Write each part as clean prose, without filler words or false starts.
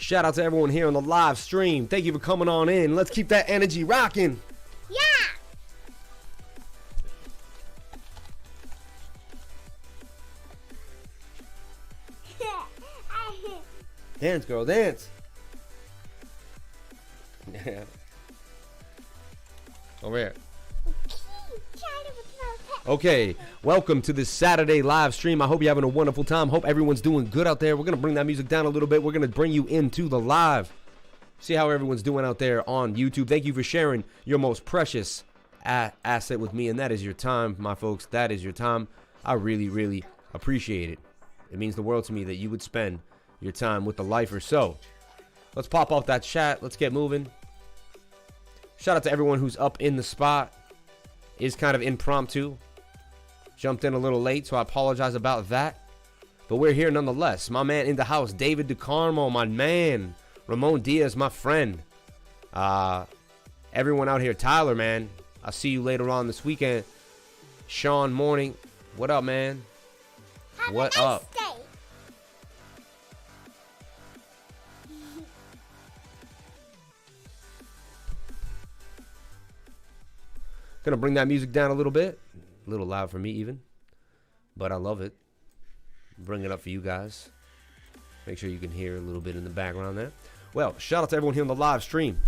Shout out to everyone here on the live stream. Thank you for coming on in. Let's keep that energy rocking. Yeah. Dance, girl, dance. Yeah. Over here. Okay, welcome to this Saturday live stream. I hope you're having a wonderful time. Hope everyone's doing good out there. We're going to bring that music down a little bit. We're going to bring you into the live. See how everyone's doing out there on YouTube. Thank you for sharing your most precious asset with me, and that is your time, my folks. That is your time. I really, really appreciate it. It means the world to me that you would spend your time with the lifer. So let's pop off that chat. Let's get moving. Shout out to everyone who's up in the spot. Is kind of impromptu. Jumped in a little late, so I apologize about that. But we're here nonetheless. My man in the house, David DeCarmo, my man. Ramon Diaz, my friend. Everyone out here, Tyler, man. I'll see you later on this weekend. Sean Morning, what up, man? What up? Gonna bring that music down a little bit. A little loud for me even. But I love it. Bring it up for you guys. Make sure you can hear a little bit in the background there. Well, shout out to everyone here on the live stream.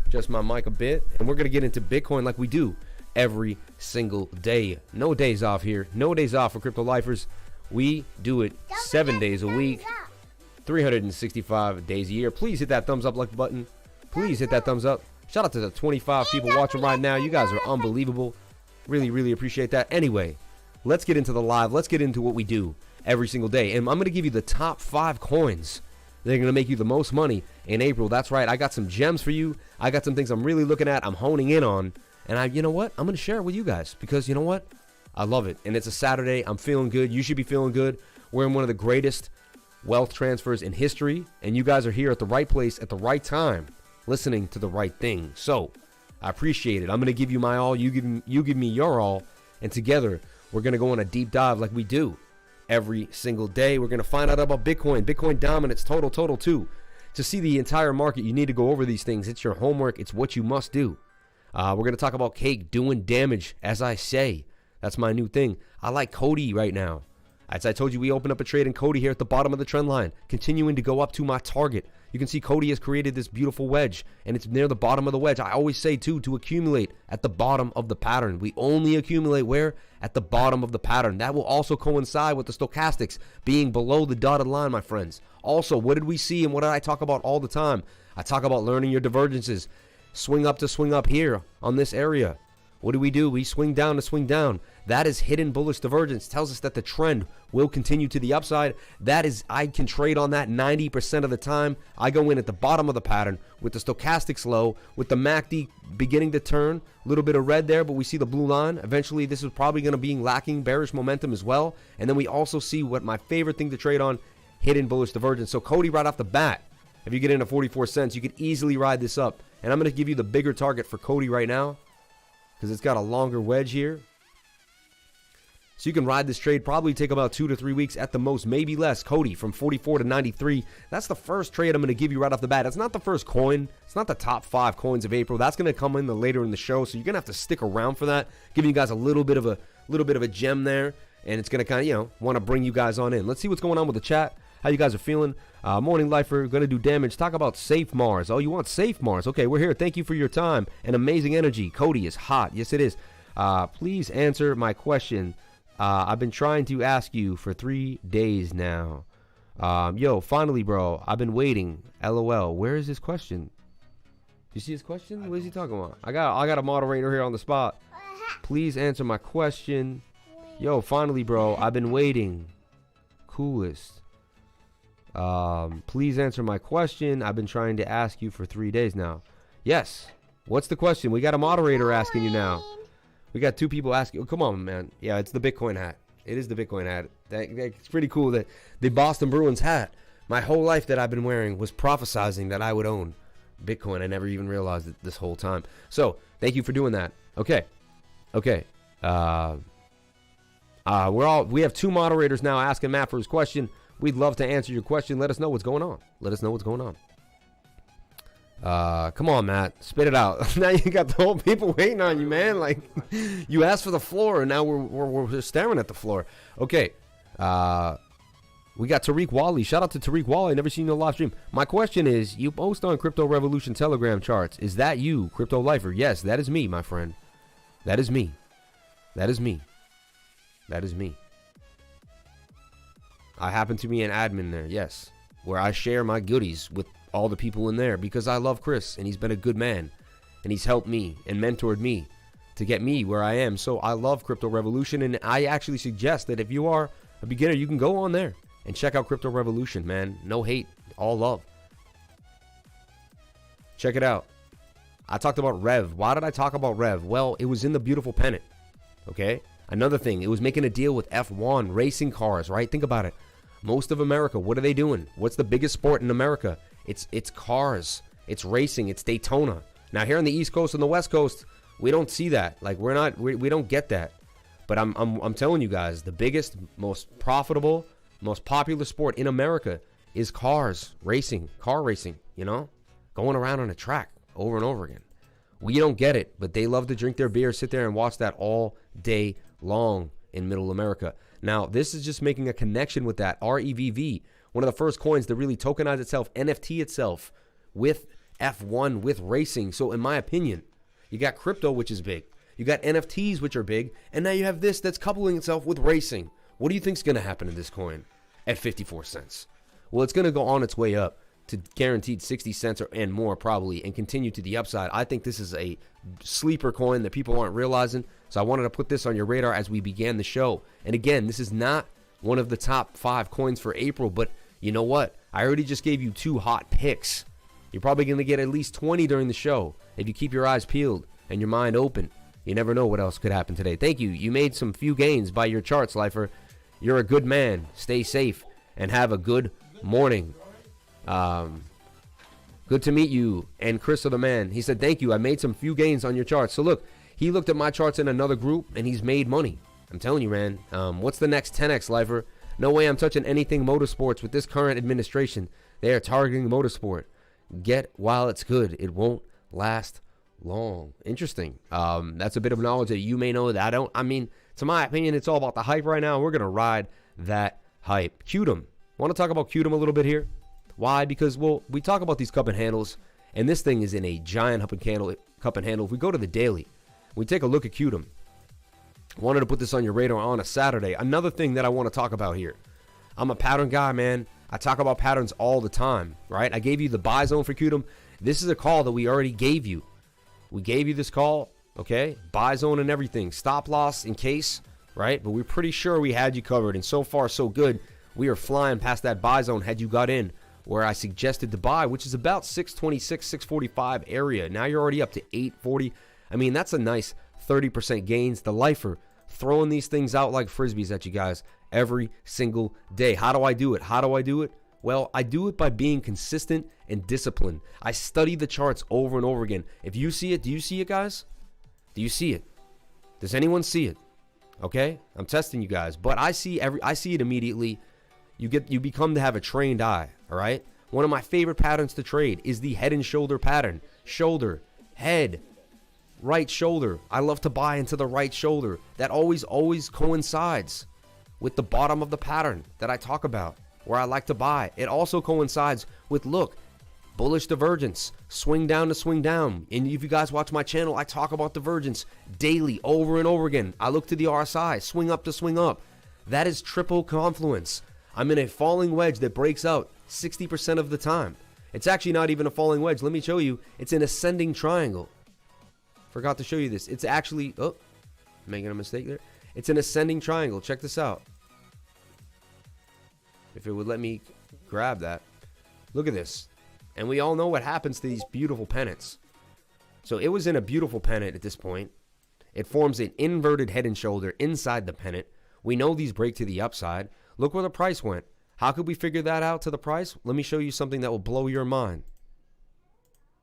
Just my mic a bit. And we're gonna get into Bitcoin like we do every single day. No days off here. No days off for crypto lifers. We do it 7 days a week. 365 days a year. Please hit that thumbs up like button. Please hit that thumbs up. Shout out to the 25 people watching right now. You guys are unbelievable. Really, really appreciate that. Anyway, let's get into the live. Let's get into what we do every single day. And I'm going to give you the top 5 coins that are going to make you the most money in April. That's right. I got some gems for you. I got some things I'm really looking at. I'm honing in on. And you know what? I'm going to share it with you guys because you know what? I love it. And it's a Saturday. I'm feeling good. You should be feeling good. We're in one of the greatest wealth transfers in history. And you guys are here at the right place at the right time, listening to the right thing. So I appreciate it. I'm going to give you my all. You give me your all. And together, we're going to go on a deep dive like we do every single day. We're going to find out about Bitcoin, Bitcoin dominance, total too. To see the entire market, you need to go over these things. It's your homework. It's what you must do. We're going to talk about cake doing damage, as I say. That's my new thing. I like Cody right now. As I told you, we opened up a trade in Cody here at the bottom of the trend line, continuing to go up to my target. You can see Cody has created this beautiful wedge, and it's near the bottom of the wedge. I always say, too, to accumulate at the bottom of the pattern. We only accumulate where? At the bottom of the pattern. That will also coincide with the stochastics being below the dotted line, my friends. Also, what did we see and what did I talk about all the time? I talk about learning your divergences. Swing up to swing up here on this area. What do? We swing down to swing down. That is hidden bullish divergence. Tells us that the trend will continue to the upside. That is, I can trade on that 90% of the time. I go in at the bottom of the pattern with the stochastics low, with the MACD beginning to turn. A little bit of red there, but we see the blue line. Eventually, this is probably going to be lacking bearish momentum as well. And then we also see what my favorite thing to trade on, hidden bullish divergence. So Cody, right off the bat, if you get into 44 cents, you could easily ride this up. And I'm going to give you the bigger target for Cody right now, because it's got a longer wedge here. So you can ride this trade, probably take about 2 to 3 weeks at the most, maybe less. Cody from 44 to 93. That's the first trade I'm going to give you right off the bat. It's not the first coin. It's not the top 5 coins of April. That's going to come in later in the show, so you're going to have to stick around for that. Giving you guys a little bit of a gem there, and it's going to kind of, want to bring you guys on in. Let's see what's going on with the chat. How you guys are feeling? Morning Lifer, going to do damage. Talk about Safe Mars. Oh, you want Safe Mars? Okay, we're here. Thank you for your time and amazing energy. Cody is hot. Yes, it is. Please answer my question. I've been trying to ask you for 3 days now. Finally, bro. I've been waiting. LOL. Where is his question? You see his question? What is he talking about? I got a moderator here on the spot. Please answer my question. Finally, bro. I've been waiting. Coolest. Please answer my question. I've been trying to ask you for 3 days now. Yes. What's the question? We got a moderator asking you now. We got 2 people asking. Oh, come on, man. Yeah, it's the Bitcoin hat. It is the Bitcoin hat. It's pretty cool that the Boston Bruins hat, my whole life that I've been wearing, was prophesizing that I would own Bitcoin. I never even realized it this whole time. So, thank you for doing that. Okay. We have 2 moderators now asking Matt for his question. We'd love to answer your question. Let us know what's going on. Let us know what's going on. Come on, Matt. Spit it out. Now you got the whole people waiting on you, man. Like, you asked for the floor, and now we're staring at the floor. Okay. We got Tariq Wally. Shout out to Tariq Wally. Never seen no live stream. My question is, you post on Crypto Revolution Telegram charts. Is that you, Crypto Lifer? Yes, that is me, my friend. That is me. That is me. That is me. I happen to be an admin there, yes, where I share my goodies with all the people in there because I love Chris and he's been a good man and he's helped me and mentored me to get me where I am. So I love Crypto Revolution, and I actually suggest that if you are a beginner, you can go on there and check out Crypto Revolution, man. No hate, all love. Check it out. I talked about Rev. Why did I talk about Rev? Well, it was in the beautiful pennant, okay? Another thing, it was making a deal with F1 racing cars, right? Think about it. Most of America, what are they doing? What's the biggest sport in America? It's cars. It's racing. It's Daytona. Now here on the East Coast and the West Coast, we don't see that. Like we don't get that. But I'm telling you guys, the biggest, most profitable, most popular sport in America is cars, racing, car racing, you know? Going around on a track over and over again. We don't get it, but they love to drink their beer, sit there and watch that all day long in middle America. Now, this is just making a connection with that. REVV, one of the first coins to really tokenize itself, NFT itself with F1, with racing. So in my opinion, you got crypto, which is big. You got NFTs, which are big. And now you have this that's coupling itself with racing. What do you think is going to happen to this coin at 54 cents? Well, it's going to go on its way up to guaranteed 60 cents and more probably, and continue to the upside. I think this is a sleeper coin that people aren't realizing. So I wanted to put this on your radar as we began the show. And again, this is not one of the top 5 coins for April, but you know what? I already just gave you 2 hot picks. You're probably going to get at least 20 during the show if you keep your eyes peeled and your mind open. You never know what else could happen today. Thank you. You made some few gains by your charts, Lifer. You're a good man. Stay safe and have a good morning. Good to meet you. And Chris of the man, he said, thank you. I made some few gains on your charts. So look, he looked at my charts in another group and he's made money. I'm telling you, man. What's the next 10x, Lifer? No way I'm touching anything motorsports with this current administration. They are targeting motorsport. Get while it's good. It won't last long. Interesting. That's a bit of knowledge that you may know that I don't. I mean, to my opinion, it's all about the hype right now. We're going to ride that hype. Qdom. Want to talk about Qdom a little bit here? Why? Because, well, we talk about these cup and handles, and this thing is in a giant cup and handle. If we go to the daily, we take a look at Qdom. Wanted to put this on your radar on a Saturday. Another thing that I want to talk about here. I'm a pattern guy, man. I talk about patterns all the time, right? I gave you the buy zone for Qdom. This is a call that we already gave you. We gave you this call, okay? Buy zone and everything. Stop loss in case, right? But we're pretty sure we had you covered. And so far, so good. We are flying past that buy zone had you got in where I suggested to buy, which is about 626, 645 area. Now you're already up to 840. I mean, that's a nice 30% gains. The Lifer throwing these things out like frisbees at you guys every single day. How do I do it? How do I do it? Well, I do it by being consistent and disciplined. I study the charts over and over again. If you see it, do you see it, guys? Do you see it? Does anyone see it? Okay, I'm testing you guys, but I see it immediately. You become to have a trained eye. All right. One of my favorite patterns to trade is the head and shoulder pattern. Shoulder, head, right shoulder. I love to buy into the right shoulder. That always coincides with the bottom of the pattern that I talk about, where I like to buy. It also coincides with, look, bullish divergence, swing down to swing down. And if you guys watch my channel, I talk about divergence daily over and over again. I look to the RSI, swing up to swing up. That is triple confluence. I'm in a falling wedge that breaks out 60% of the time. It's actually not even a falling wedge. Let me show you. It's an ascending triangle. Forgot to show you this. It's actually, oh, making a mistake there. It's an ascending triangle. Check this out. If it would let me grab that. Look at this. And we all know what happens to these beautiful pennants. So it was in a beautiful pennant at this point. It forms an inverted head and shoulder inside the pennant. We know these break to the upside. Look where the price went. How could we figure that out to the price? Let me show you something that will blow your mind.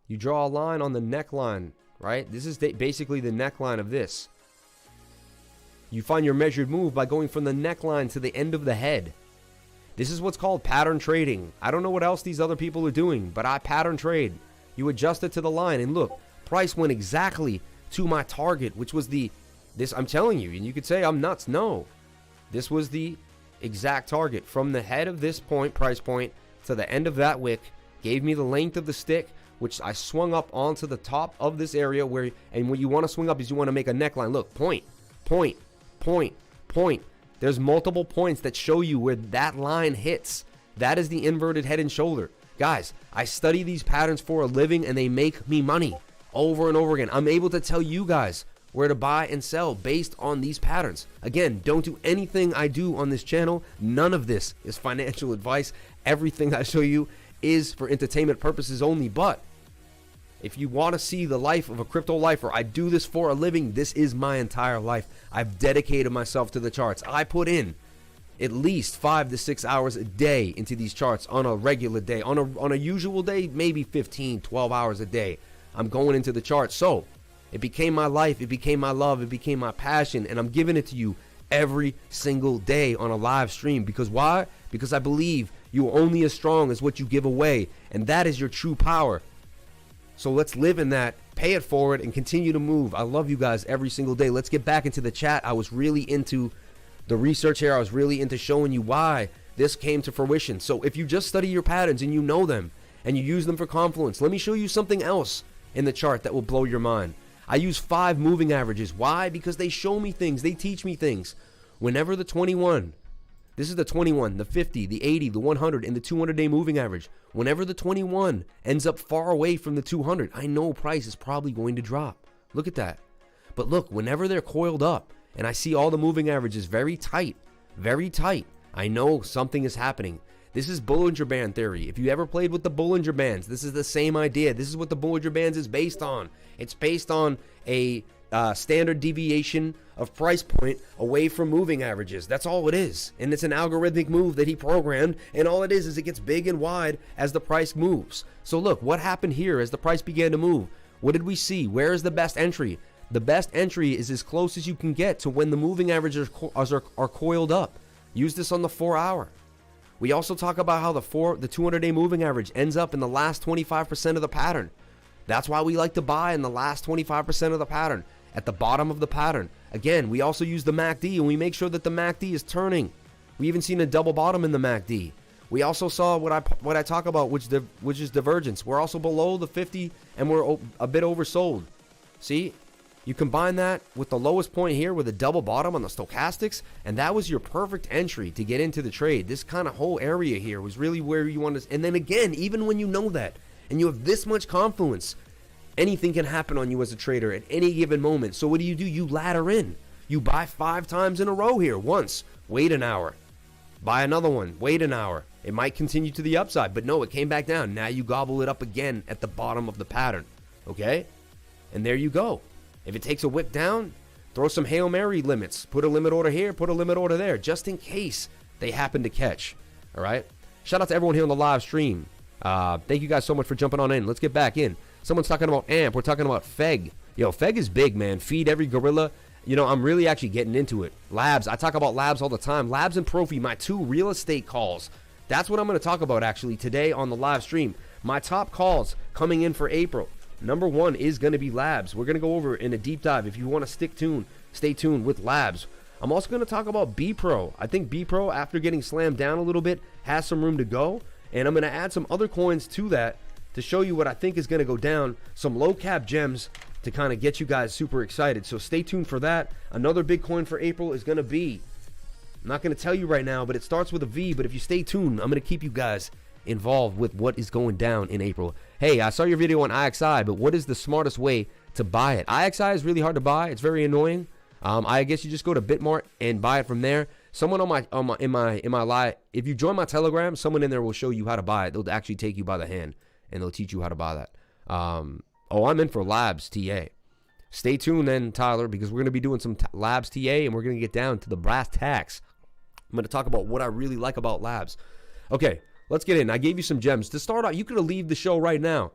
You draw a line on the neckline, right? This is basically the neckline of this. You find your measured move by going from the neckline to the end of the head. This is what's called pattern trading. I don't know what else these other people are doing, but I pattern trade. You adjust it to the line, and look, price went exactly to my target, which was this. I'm telling you, and you could say I'm nuts. No, this was the exact target from the head of this price point to the end of that wick. Gave me the length of the stick, which I swung up onto the top of this area where, and what you want to swing up is you want to make a neckline. Look, point, point, point, point. There's multiple points that show you where that line hits. That is the inverted head and shoulder. Guys, I study these patterns for a living, and they make me money over and over again. I'm able to tell you guys where to buy and sell based on these patterns. Again, don't do anything I do on this channel. None of this is financial advice. Everything I show you is for entertainment purposes only. But if you want to see the life of a crypto lifer, I do this for a living. This is my entire life. I've dedicated myself to the charts. I put in at least 5 to 6 hours a day into these charts on a regular day. On a usual day, maybe 15, 12 hours a day. I'm going into the charts. So it became my life. It became my love. It became my passion. And I'm giving it to you every single day on a live stream. Because why? Because I believe you are only as strong as what you give away. And that is your true power. So let's live in that, pay it forward, and continue to move. I love you guys every single day. Let's get back into the chat. I was really into the research here. I was really into showing you why this came to fruition. So if you just study your patterns and you know them and you use them for confluence, let me show you something else in the chart that will blow your mind. I use 5 moving averages. Why? Because they show me things. They teach me things. Whenever the 21, this is the 21, the 50, the 80, the 100, and the 200-day moving average. Whenever the 21 ends up far away from the 200, I know price is probably going to drop. Look at that. But look, whenever they're coiled up and I see all the moving averages very tight, I know something is happening. This is Bollinger Band theory. If you ever played with the Bollinger Bands, this is the same idea. This is what the Bollinger Bands is based on. It's based on a standard deviation of price point away from moving averages. That's all it is. And it's an algorithmic move that he programmed, and all it is it gets big and wide as the price moves. So look, what happened here as the price began to move? What did we see? Where is the best entry? The best entry is as close as you can get to when the moving averages are coiled up. Use this on the 4-hour. We also talk about how the 200-day moving average ends up in the last 25% of the pattern. That's why we like to buy in the last 25% of the pattern, at the bottom of the pattern. Again, we also use the MACD, and we make sure that the MACD is turning. We even seen a double bottom in the MACD. We also saw what I talk about, which is divergence. We're also below the 50, and we're a bit oversold. See? You combine that with the lowest point here with a double bottom on the stochastics, and that was your perfect entry to get into the trade. This kind of whole area here was really where you want to. And then again, even when you know that, and you have this much confluence, anything can happen on you as a trader at any given moment. So what do? You ladder in. You buy 5 times in a row here. Once, wait an hour. Buy another one, wait an hour. It might continue to the upside, but no, it came back down. Now you gobble it up again at the bottom of the pattern. Okay? And there you go. If it takes a wick down, throw some Hail Mary limits. Put a limit order here, put a limit order there, just in case they happen to catch. All right? Shout out to everyone here on the live stream. Thank you guys so much for jumping on in. Let's get back in. Someone's talking about AMP. We're talking about FEG. Yo, FEG is big, man. Feed every gorilla. You know, I'm really actually getting into it. Labs. I talk about labs all the time. Labs and Profi, my 2 real estate calls. That's what I'm going to talk about actually today on the live stream. My top calls coming in for April. Number 1 is going to be labs. We're going to go over in a deep dive. If you want to stay tuned with labs. I'm also going to talk about BPro. I think BPro, after getting slammed down a little bit, has some room to go. And I'm going to add some other coins to that to show you what I think is going to go down. Some low cap gems to kind of get you guys super excited. So stay tuned for that. Another big coin for April is going to be, I'm not going to tell you right now, but it starts with a V. But if you stay tuned, I'm going to keep you guys involved with what is going down in April. Hey, I saw your video on IXI, but what is the smartest way to buy it? IXI is really hard to buy. It's very annoying. I guess you just go to Bitmart and buy it from there. Someone in my live, if you join my Telegram, someone in there will show you how to buy it. They'll actually take you by the hand and they'll teach you how to buy that. I'm in for Labs TA. Stay tuned then, Tyler, because we're going to be doing some Labs TA and we're going to get down to the brass tacks. I'm going to talk about what I really like about Labs. Okay, let's get in. I gave you some gems. To start out, you could have leave the show right now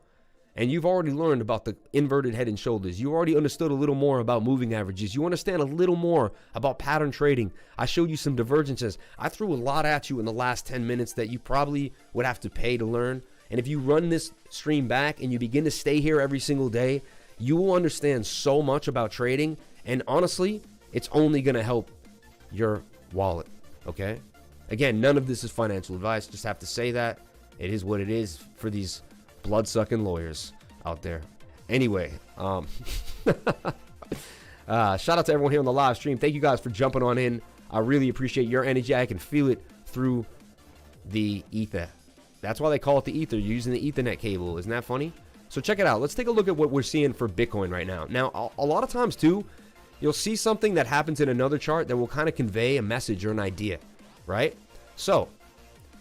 and you've already learned about the inverted head and shoulders. You already understood a little more about moving averages. You understand a little more about pattern trading. I showed you some divergences. I threw a lot at you in the last 10 minutes that you probably would have to pay to learn. And if you run this stream back and you begin to stay here every single day, you will understand so much about trading. And honestly, it's only going to help your wallet, okay? Again, none of this is financial advice. Just have to say that. It is what it is for these blood-sucking lawyers out there. Anyway, shout out to everyone here on the live stream. Thank you guys for jumping on in. I really appreciate your energy. I can feel it through the ether. That's why they call it the ether. You're using the Ethernet cable. Isn't that funny? So check it out. Let's take a look at what we're seeing for Bitcoin right now. Now, a lot of times too, you'll see something that happens in another chart that will kind of convey a message or an idea, right? So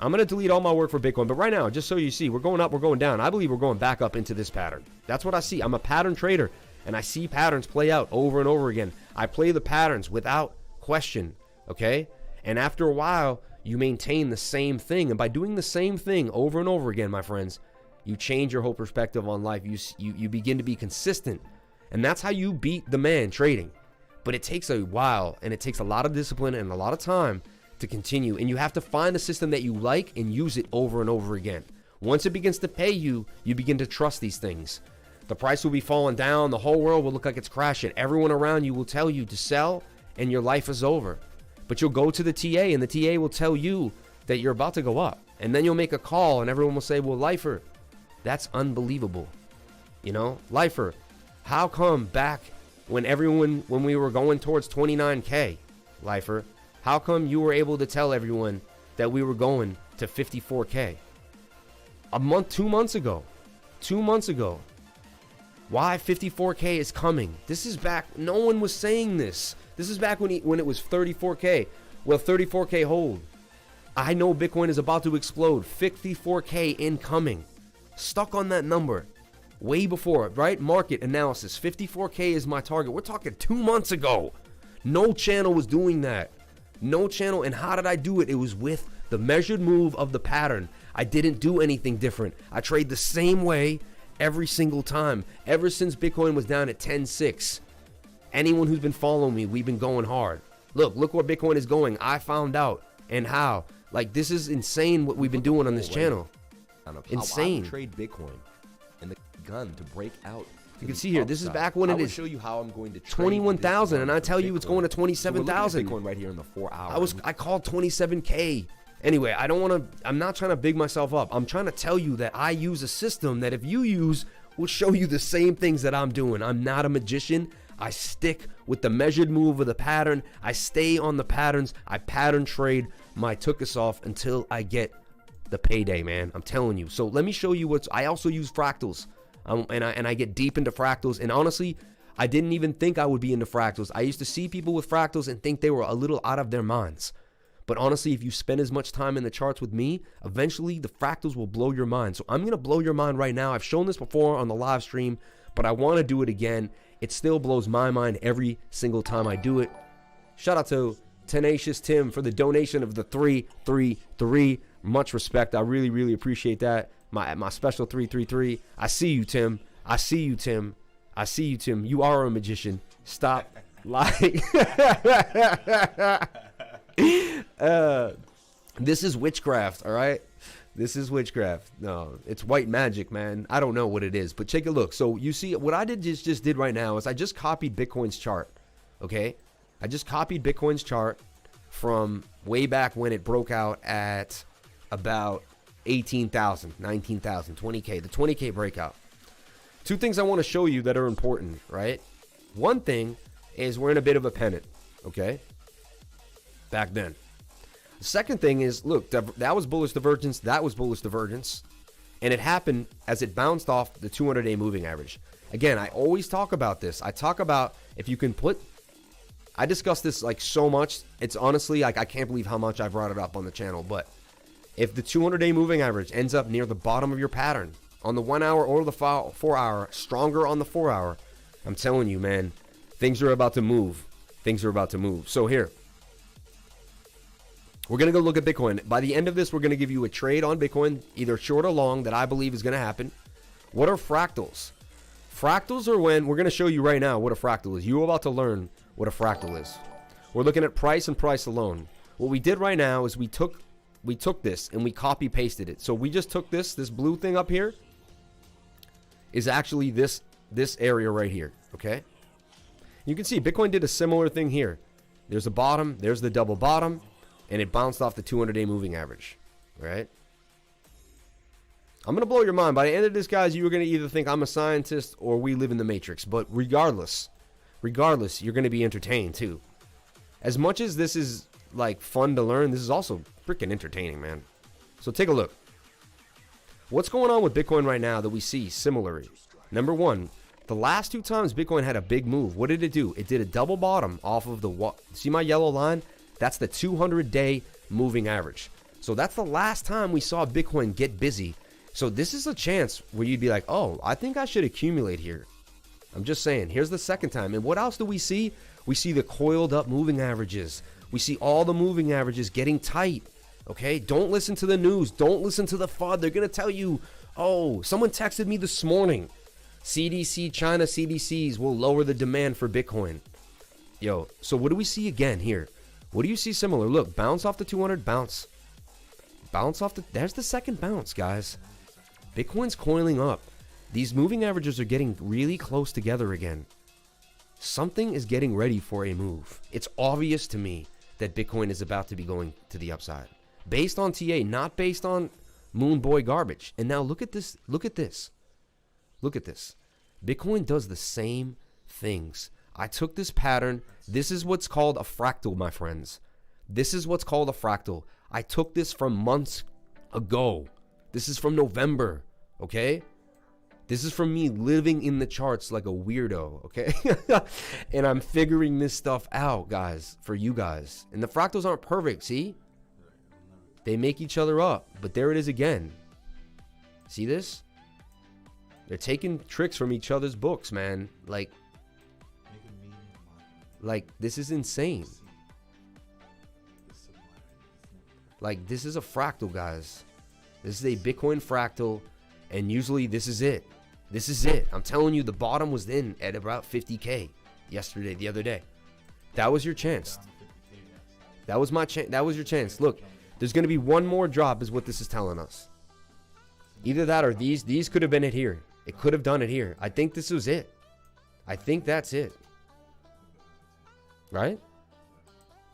I'm going to delete all my work for Bitcoin, but right now, just so you see, we're going up, we're going down. I believe we're going back up into this pattern. That's what I see. I'm a pattern trader, and I see patterns play out over and over again. I play the patterns without question, okay? And after a while, you maintain the same thing. And by doing the same thing over and over again, my friends, you change your whole perspective on life. You begin to be consistent. And that's how you beat the man trading. But it takes a while, and it takes a lot of discipline and a lot of time to continue. And you have to find a system that you like and use it over and over again. Once it begins to pay you, you begin to trust these things. The price will be falling down. The whole world will look like it's crashing. Everyone around you will tell you to sell, and your life is over. But you'll go to the TA, and the TA will tell you that you're about to go up. And then you'll make a call, and everyone will say, well, Lifer, that's unbelievable. You know, Lifer, how come back when we were going towards 29K, Lifer, how come you were able to tell everyone that we were going to 54K? A month, 2 months ago. 2 months ago. Why 54K is coming? This is back. No one was saying this. This is back when it was 34K. Well, 34K hold. I know Bitcoin is about to explode. 54K incoming. Stuck on that number. Way before, right? Market analysis. 54K is my target. We're talking 2 months ago. No channel was doing that. No channel. And how did I do it? It was with the measured move of the pattern. I didn't do anything different. I trade the same way every single time. Ever since Bitcoin was down at 10.6. Anyone who's been following me, we've been going hard. Look where Bitcoin is going. I found out. And how. Like, this is insane what we've been doing on this channel. Insane. I trade Bitcoin and the gun to break out. You can see here, this is back when it is. Show you how I'm going to trade 21,000, and I tell you it's going to 27,000. Bitcoin right here in the 4 hours. I called 27K. Anyway, I'm not trying to big myself up. I'm trying to tell you that I use a system that if you use will show you the same things that I'm doing. I'm not a magician. I stick with the measured move of the pattern. I stay on the patterns. I pattern trade my tookus off until I get the payday, man. I'm telling you. So let me show you I also use fractals. And I get deep into fractals. And honestly, I didn't even think I would be into fractals. I used to see people with fractals and think they were a little out of their minds. But honestly, if you spend as much time in the charts with me, eventually the fractals will blow your mind. So I'm going to blow your mind right now. I've shown this before on the live stream, but I want to do it again. It still blows my mind every single time I do it. Shout out to Tenacious Tim for the donation of the 333. Much respect. I really, really appreciate that. My special 333. I see you, Tim. I see you, Tim. I see you, Tim. You are a magician. Stop lying. This is witchcraft, all right? This is witchcraft. No, it's white magic, man. I don't know what it is, but take a look. So you see what I just did right now is I just copied Bitcoin's chart, okay? I just copied Bitcoin's chart from way back when it broke out at about 18,000, 19,000, 20K, the 20K breakout. Two things I want to show you that are important, right? One thing is we're in a bit of a pennant, okay? Back then. The second thing is, look, that was bullish divergence, that was bullish divergence, and it happened as it bounced off the 200-day moving average. Again, I always talk about this. I talk about if you can I discuss this like so much. It's honestly like I can't believe how much I brought it up on the channel, but if the 200-day moving average ends up near the bottom of your pattern on the 1 hour or the 4 hour, stronger on the 4 hour, I'm telling you, man, things are about to move. Things are about to move. So here, we're going to go look at Bitcoin. By the end of this, we're going to give you a trade on Bitcoin, either short or long, that I believe is going to happen. What are fractals? Fractals are when, we're going to show you right now what a fractal is. You're about to learn what a fractal is. We're looking at price and price alone. What we did right now is we took this and we copy pasted it. So we just took this blue thing up here is actually this area right here, okay? You can see Bitcoin did a similar thing here. There's a bottom, there's the double bottom, and it bounced off the 200-day moving average, right? I'm going to blow your mind. By the end of this, guys, you're going to either think I'm a scientist or we live in the Matrix. But regardless, you're going to be entertained too. As much as this is like fun to learn, this is also freaking entertaining, man. So take a look. What's going on with Bitcoin right now that we see similarly? Number one, the last 2 times Bitcoin had a big move, what did it do? It did a double bottom off of the, see my yellow line? That's the 200-day moving average. So that's the last time we saw Bitcoin get busy. So this is a chance where you'd be like, oh, I think I should accumulate here. I'm just saying, here's the second time. And what else do we see? We see the coiled up moving averages. We see all the moving averages getting tight. Okay, don't listen to the news. Don't listen to the FUD. They're going to tell you, oh, someone texted me this morning. CDC, China CDCs will lower the demand for Bitcoin. Yo, so what do we see again here? What do you see similar? Look, bounce off the 200, bounce. Bounce off the, there's the second bounce, guys. Bitcoin's coiling up. These moving averages are getting really close together again. Something is getting ready for a move. It's obvious to me that Bitcoin is about to be going to the upside. Based on TA, not based on Moon Boy garbage. And now look at this. Look at this. Look at this. Bitcoin does the same things. I took this pattern. This is what's called a fractal, my friends. This is what's called a fractal. I took this from months ago. This is from November, okay? This is from me living in the charts like a weirdo, okay? And I'm figuring this stuff out, guys, for you guys. And the fractals aren't perfect, see? They make each other up, but there it is again. See this? They're taking tricks from each other's books, man. Like this is insane. Like, this is a fractal, guys. This is a Bitcoin fractal, and usually this is it. This is it. I'm telling you, the bottom was in at about 50K yesterday, the other day. That was your chance. That was my chance. That was your chance. Look, there's going to be one more drop is what this is telling us. Either that or these could have been it here. It could have done it here. I think this was it. I think that's it. Right?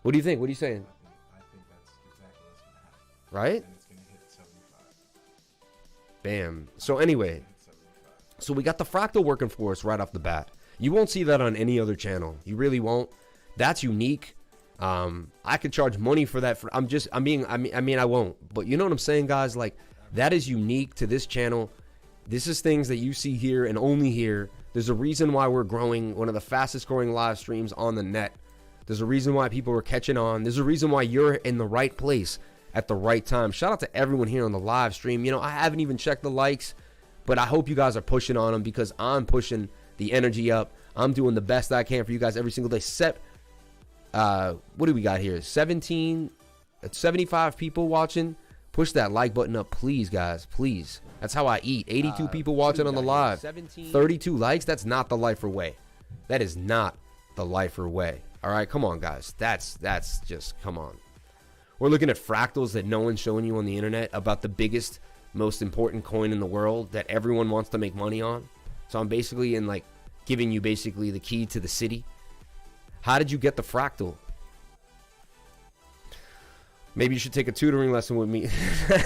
What do you think? What are you saying? I think that's exactly what's going to happen. Right? And it's going to hit 75. Bam. So anyway, so we got the fractal working for us right off the bat. You won't see that on any other channel. You really won't. That's unique. I could charge money for that. I mean, I won't. But you know what I'm saying, guys? Like, that is unique to this channel. This is things that you see here and only here. There's a reason why we're growing, one of the fastest growing live streams on the net. There's a reason why people are catching on. There's a reason why you're in the right place at the right time. Shout out to everyone here on the live stream. You know, I haven't even checked the likes, but I hope you guys are pushing on them because I'm pushing the energy up. I'm doing the best I can for you guys every single day. What do we got here? 75 people watching. Push that like button up, please, guys. Please. That's how I eat. 82 people watching on the live. 32 likes. That's not the lifer way. That is not the lifer way. All right, come on, guys. That's just, come on. We're looking at fractals that no one's showing you on the internet about the biggest, most important coin in the world that everyone wants to make money on. So I'm basically giving you basically the key to the city. How did you get the fractal? Maybe you should take a tutoring lesson with me.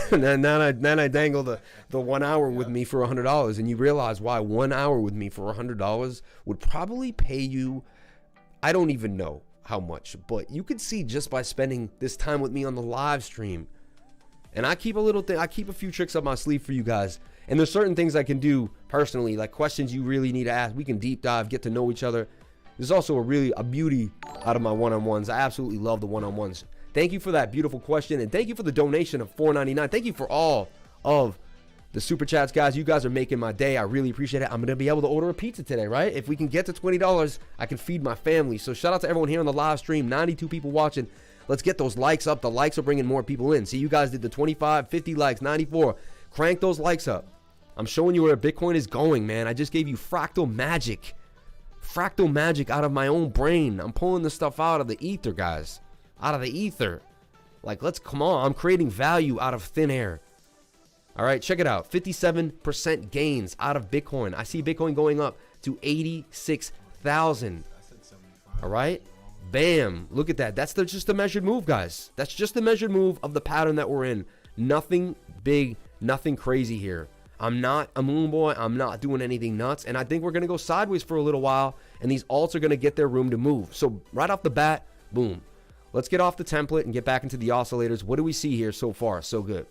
then I dangle the 1 hour with me for $100, and you realize why 1 hour with me for $100 would probably pay you, I don't even know how much, but you could see just by spending this time with me on the live stream. And I keep I keep a few tricks up my sleeve for you guys. And there's certain things I can do personally, like questions you really need to ask. We can deep dive, get to know each other. There's also a beauty out of my one-on-ones. I absolutely love the one-on-ones. Thank you for that beautiful question, and thank you for the donation of $4.99. Thank you for all of the super chats, guys. You guys are making my day. I really appreciate it. I'm gonna be able to order a pizza today, right? If we can get to $20, I can feed my family. So shout out to everyone here on the live stream. 92 people watching. Let's get those likes up. The likes are bringing more people in. See, you guys did the 25, 50 likes, 94. Crank those likes up. I'm showing you where Bitcoin is going, man. I just gave you fractal magic. Fractal magic out of my own brain. I'm pulling this stuff out of the ether, guys. Out of the ether. Like, come on. I'm creating value out of thin air. All right, check it out. 57% gains out of Bitcoin. I see Bitcoin going up to 86,000. All right. Bam. Look at that. That's just a measured move, guys. That's just the measured move of the pattern that we're in. Nothing big, nothing crazy here. I'm not a moon boy. I'm not doing anything nuts. And I think we're going to go sideways for a little while. And these alts are going to get their room to move. So right off the bat, boom. Let's get off the template and get back into the oscillators. What do we see here so far? So good.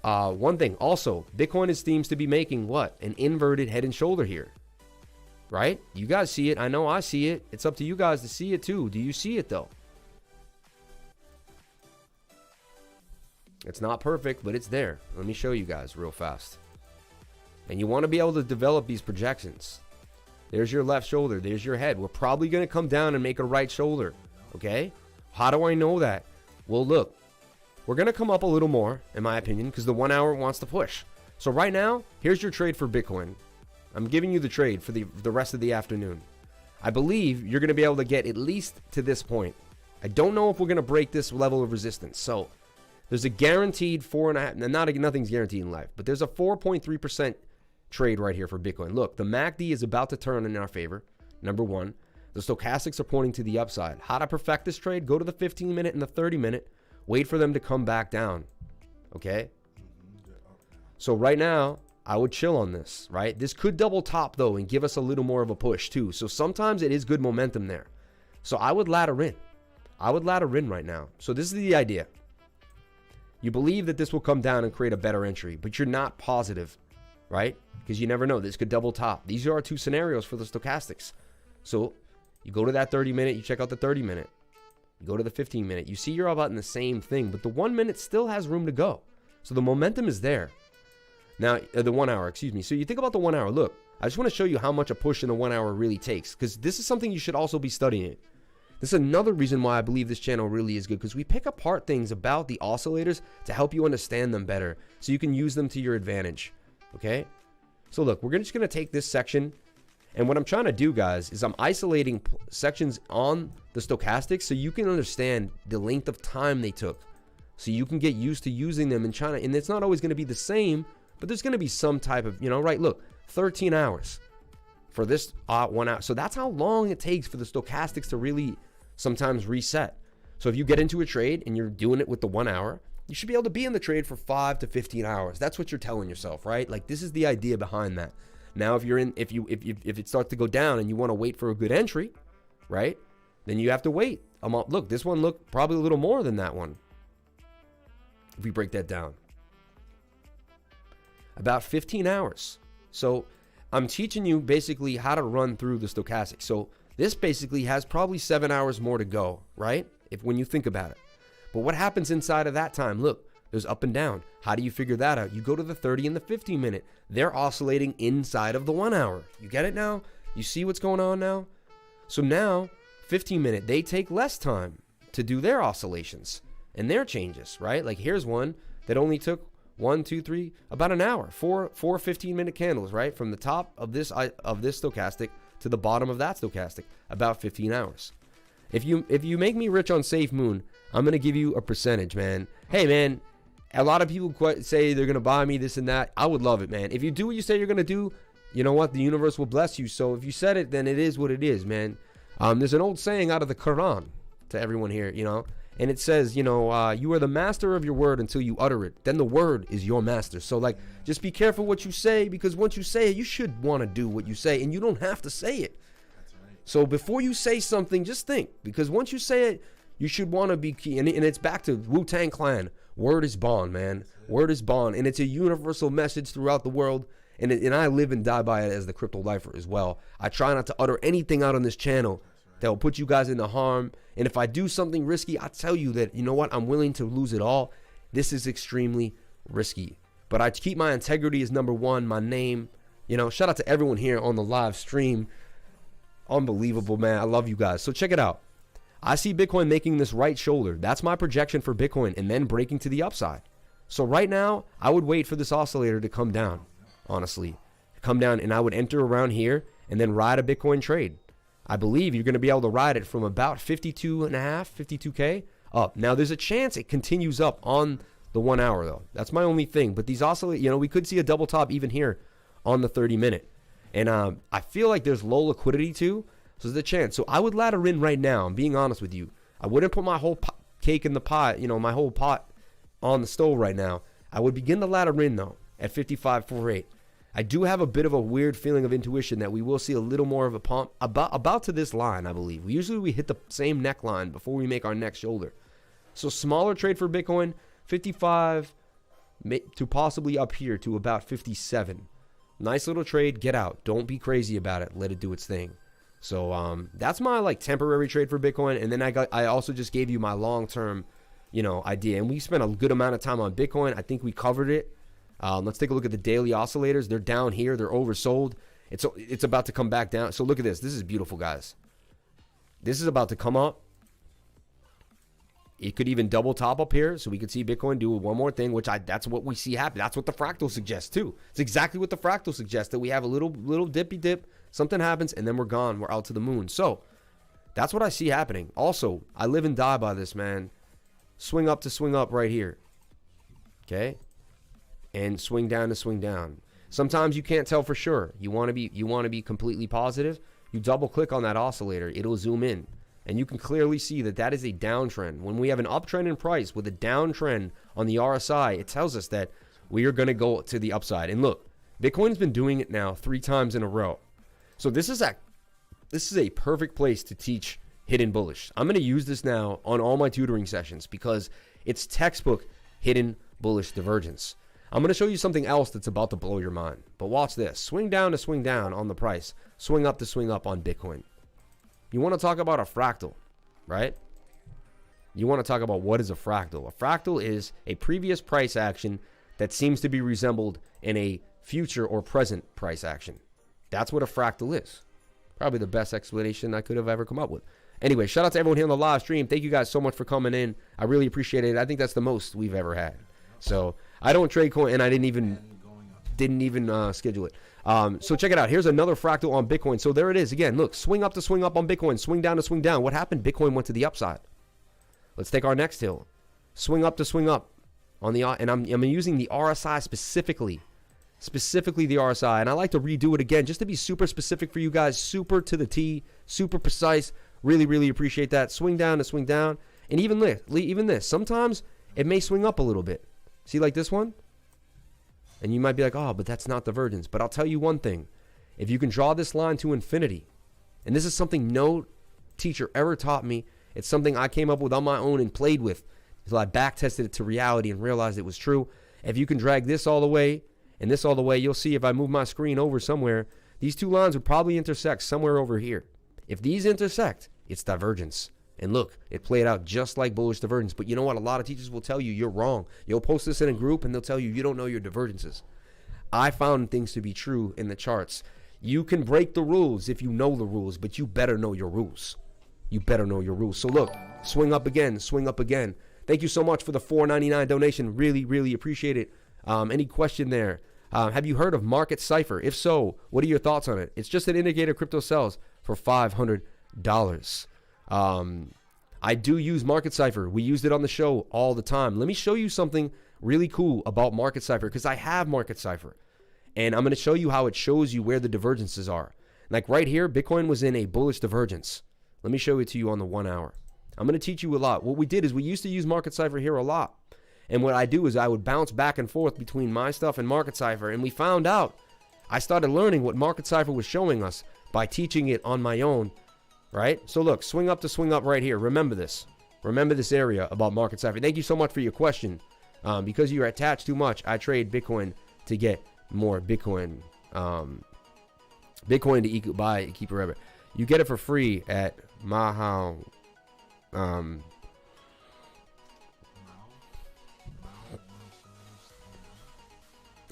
One thing also, Bitcoin seems to be making what? An inverted head and shoulder here. Right? You guys see it. I know I see it. It's up to you guys to see it too. Do you see it though? It's not perfect, but it's there. Let me show you guys real fast. And you want to be able to develop these projections. There's your left shoulder. There's your head. We're probably going to come down and make a right shoulder. Okay? How do I know that? Well, look. We're going to come up a little more, in my opinion, because the 1 hour wants to push. So right now, here's your trade for Bitcoin. I'm giving you the trade for the rest of the afternoon. I believe you're going to be able to get at least to this point. I don't know if we're going to break this level of resistance. So there's a guaranteed 4.5, nothing's guaranteed in life, but there's a 4.3% trade right here for Bitcoin. Look, the MACD is about to turn in our favor. Number one, the stochastics are pointing to the upside. How to perfect this trade? Go to the 15-minute and the 30-minute. Wait for them to come back down. Okay? So right now, I would chill on this, right? This could double top, though, and give us a little more of a push, too. So sometimes it is good momentum there. So I would ladder in. I would ladder in right now. So this is the idea. You believe that this will come down and create a better entry, but you're not positive, right? Because you never know. This could double top. These are our two scenarios for the stochastics. So you go to that 30-minute, you check out the 30-minute. You go to the 15-minute. You see you're all about in the same thing, but the 1 minute still has room to go. So the momentum is there. Now, the 1 hour, excuse me. So you think about the 1 hour. Look, I just want to show you how much a push in the 1 hour really takes, because this is something you should also be studying. This is another reason why I believe this channel really is good, because we pick apart things about the oscillators to help you understand them better so you can use them to your advantage. Okay? So look, we're just going to take this section, and what I'm trying to do, guys, is I'm isolating sections on the stochastics so you can understand the length of time they took, so you can get used to using them in China. And it's not always going to be the same, but there's going to be some type of, right? Look, 13 hours for this 1 hour. So that's how long it takes for the stochastics to really sometimes reset. So if you get into a trade and you're doing it with the 1 hour, you should be able to be in the trade for 5 to 15 hours. That's what you're telling yourself, right? Like, this is the idea behind that. Now, if it starts to go down and you want to wait for a good entry, right? Then you have to wait. Look, this one looked probably a little more than that one. If we break that down, about 15 hours. So I'm teaching you basically how to run through the stochastic. So this basically has probably 7 hours more to go, right? When you think about it. But what happens inside of that time? Look, there's up and down. How do you figure that out? You go to the 30 and the 15-minute. They're oscillating inside of the 1 hour. You get it now? You see what's going on now? So now, 15-minute, they take less time to do their oscillations and their changes, right? Like, here's one that only took 1, 2, 3, about an hour. Four 15-minute candles, right? From the top of this stochastic to the bottom of that stochastic, about 15 hours. If you make me rich on Safe Moon, I'm going to give you a percentage, man. Hey, man, a lot of people say they're going to buy me this and that. I would love it, man. If you do what you say you're going to do, you know what? The universe will bless you. So if you said it, then it is what it is, man. There's an old saying out of the Quran to everyone here, and it says, you are the master of your word until you utter it. Then the word is your master. So, like, just be careful what you say, because once you say it, you should want to do what you say, and you don't have to say it. That's right. So before you say something, just think, because once you say it, you should want to be key. And it's back to Wu-Tang Clan. Word is bond, man. Word is bond. And it's a universal message throughout the world. And I live and die by it as the crypto lifer as well. I try not to utter anything out on this channel that will put you guys into harm. And if I do something risky, I tell you that, you know what, I'm willing to lose it all. This is extremely risky. But I keep my integrity as number one, my name. Shout out to everyone here on the live stream. Unbelievable, man. I love you guys. So check it out. I see Bitcoin making this right shoulder. That's my projection for Bitcoin, and then breaking to the upside. So right now, I would wait for this oscillator to come down honestly. Come down, and I would enter around here and then ride a Bitcoin trade. I believe you're going to be able to ride it from about 52K up. Now, there's a chance it continues up on the 1 hour, though. That's my only thing. But these oscillate, we could see a double top even here on the 30-minute. And I feel like there's low liquidity, too. So there's a chance. So I would ladder in right now. I'm being honest with you. I wouldn't put my whole cake in the pot, my whole pot on the stove right now. I would begin to ladder in, though, at 55.48. I do have a bit of a weird feeling of intuition that we will see a little more of a pump about to this line, I believe. Usually we hit the same neckline before we make our next shoulder. So smaller trade for Bitcoin, 55 to possibly up here to about 57. Nice little trade. Get out. Don't be crazy about it. Let it do its thing. So that's my temporary trade for Bitcoin. And then I also just gave you my long-term, idea. And we spent a good amount of time on Bitcoin. I think we covered it. Let's take a look at the daily oscillators. They're down here. They're oversold. It's about to come back down. So look at this. This is beautiful, guys. This is about to come up. It could even double top up here. So we could see Bitcoin do one more thing, that's what we see happen. That's what the fractal suggests too. It's exactly what the fractal suggests, that we have a little dippy dip. Something happens and then we're gone. We're out to the moon. So that's what I see happening. Also, I live and die by this, man. Swing up to swing up right here. Okay. And swing down to swing down. Sometimes you can't tell for sure. You want to be completely positive. You double click on that oscillator, it'll zoom in, and you can clearly see that is a downtrend. When we have an uptrend in price with a downtrend on the RSI, it tells us that we are going to go to the upside. And look, Bitcoin's been doing it now 3 times in a row. So this is a perfect place to teach hidden bullish. I'm going to use this now on all my tutoring sessions because it's textbook hidden bullish divergence. I'm going to show you something else that's about to blow your mind. But watch this. Swing down to swing down on the price. Swing up to swing up on Bitcoin. You want to talk about a fractal, right? You want to talk about what is a fractal. A fractal is a previous price action that seems to be resembled in a future or present price action. That's what a fractal is. Probably the best explanation I could have ever come up with. Anyway, shout out to everyone here on the live stream. Thank you guys so much for coming in. I really appreciate it. I think that's the most we've ever had. So I don't trade coin, and I didn't even schedule it. So check it out. Here's another fractal on Bitcoin. So there it is again. Look, swing up to swing up on Bitcoin, swing down to swing down. What happened? Bitcoin went to the upside. Let's take our next hill. Swing up to swing up on the, and I'm using the RSI specifically the RSI, and I like to redo it again just to be super specific for you guys, super to the T, super precise. Really appreciate that. Swing down to swing down, and even this. Sometimes it may swing up a little bit. See, like this one? And you might be like, oh, but that's not divergence. But I'll tell you one thing. If you can draw this line to infinity, and this is something no teacher ever taught me, it's something I came up with on my own and played with until I back tested it to reality and realized it was true. If you can drag this all the way and this all the way, you'll see if I move my screen over somewhere, these two lines would probably intersect somewhere over here. If these intersect, it's divergence. And look, it played out just like bullish divergence. But you know what? A lot of teachers will tell you you're wrong. You'll post this in a group and they'll tell you you don't know your divergences. I found things to be true in the charts. You can break the rules if you know the rules, but you better know your rules. You better know your rules. So look, swing up again, swing up again. Thank you so much for the $4.99 donation. Really appreciate it. Any question there? Have you heard of Market Cipher? If so, what are your thoughts on it? It's just an indicator crypto sells for $500. I do use Market Cipher. We used it on the show all the time. Let me show you something really cool about Market Cipher because I have Market Cipher. And I'm going to show you how it shows you where the divergences are. Like right here, Bitcoin was in a bullish divergence. Let me show it to you on the 1 hour. I'm going to teach you a lot. What we did is we used to use Market Cipher here a lot. And what I do is I would bounce back and forth between my stuff and Market Cipher. And we found out, I started learning what Market Cipher was showing us by teaching it on my own. Right? So look, swing up to swing up right here. Remember this. Remember this area about Market Cipher. Thank you so much for your question. Because you're attached too much, I trade Bitcoin to get more Bitcoin. Bitcoin to buy and keep forever. You get it for free at Mahao.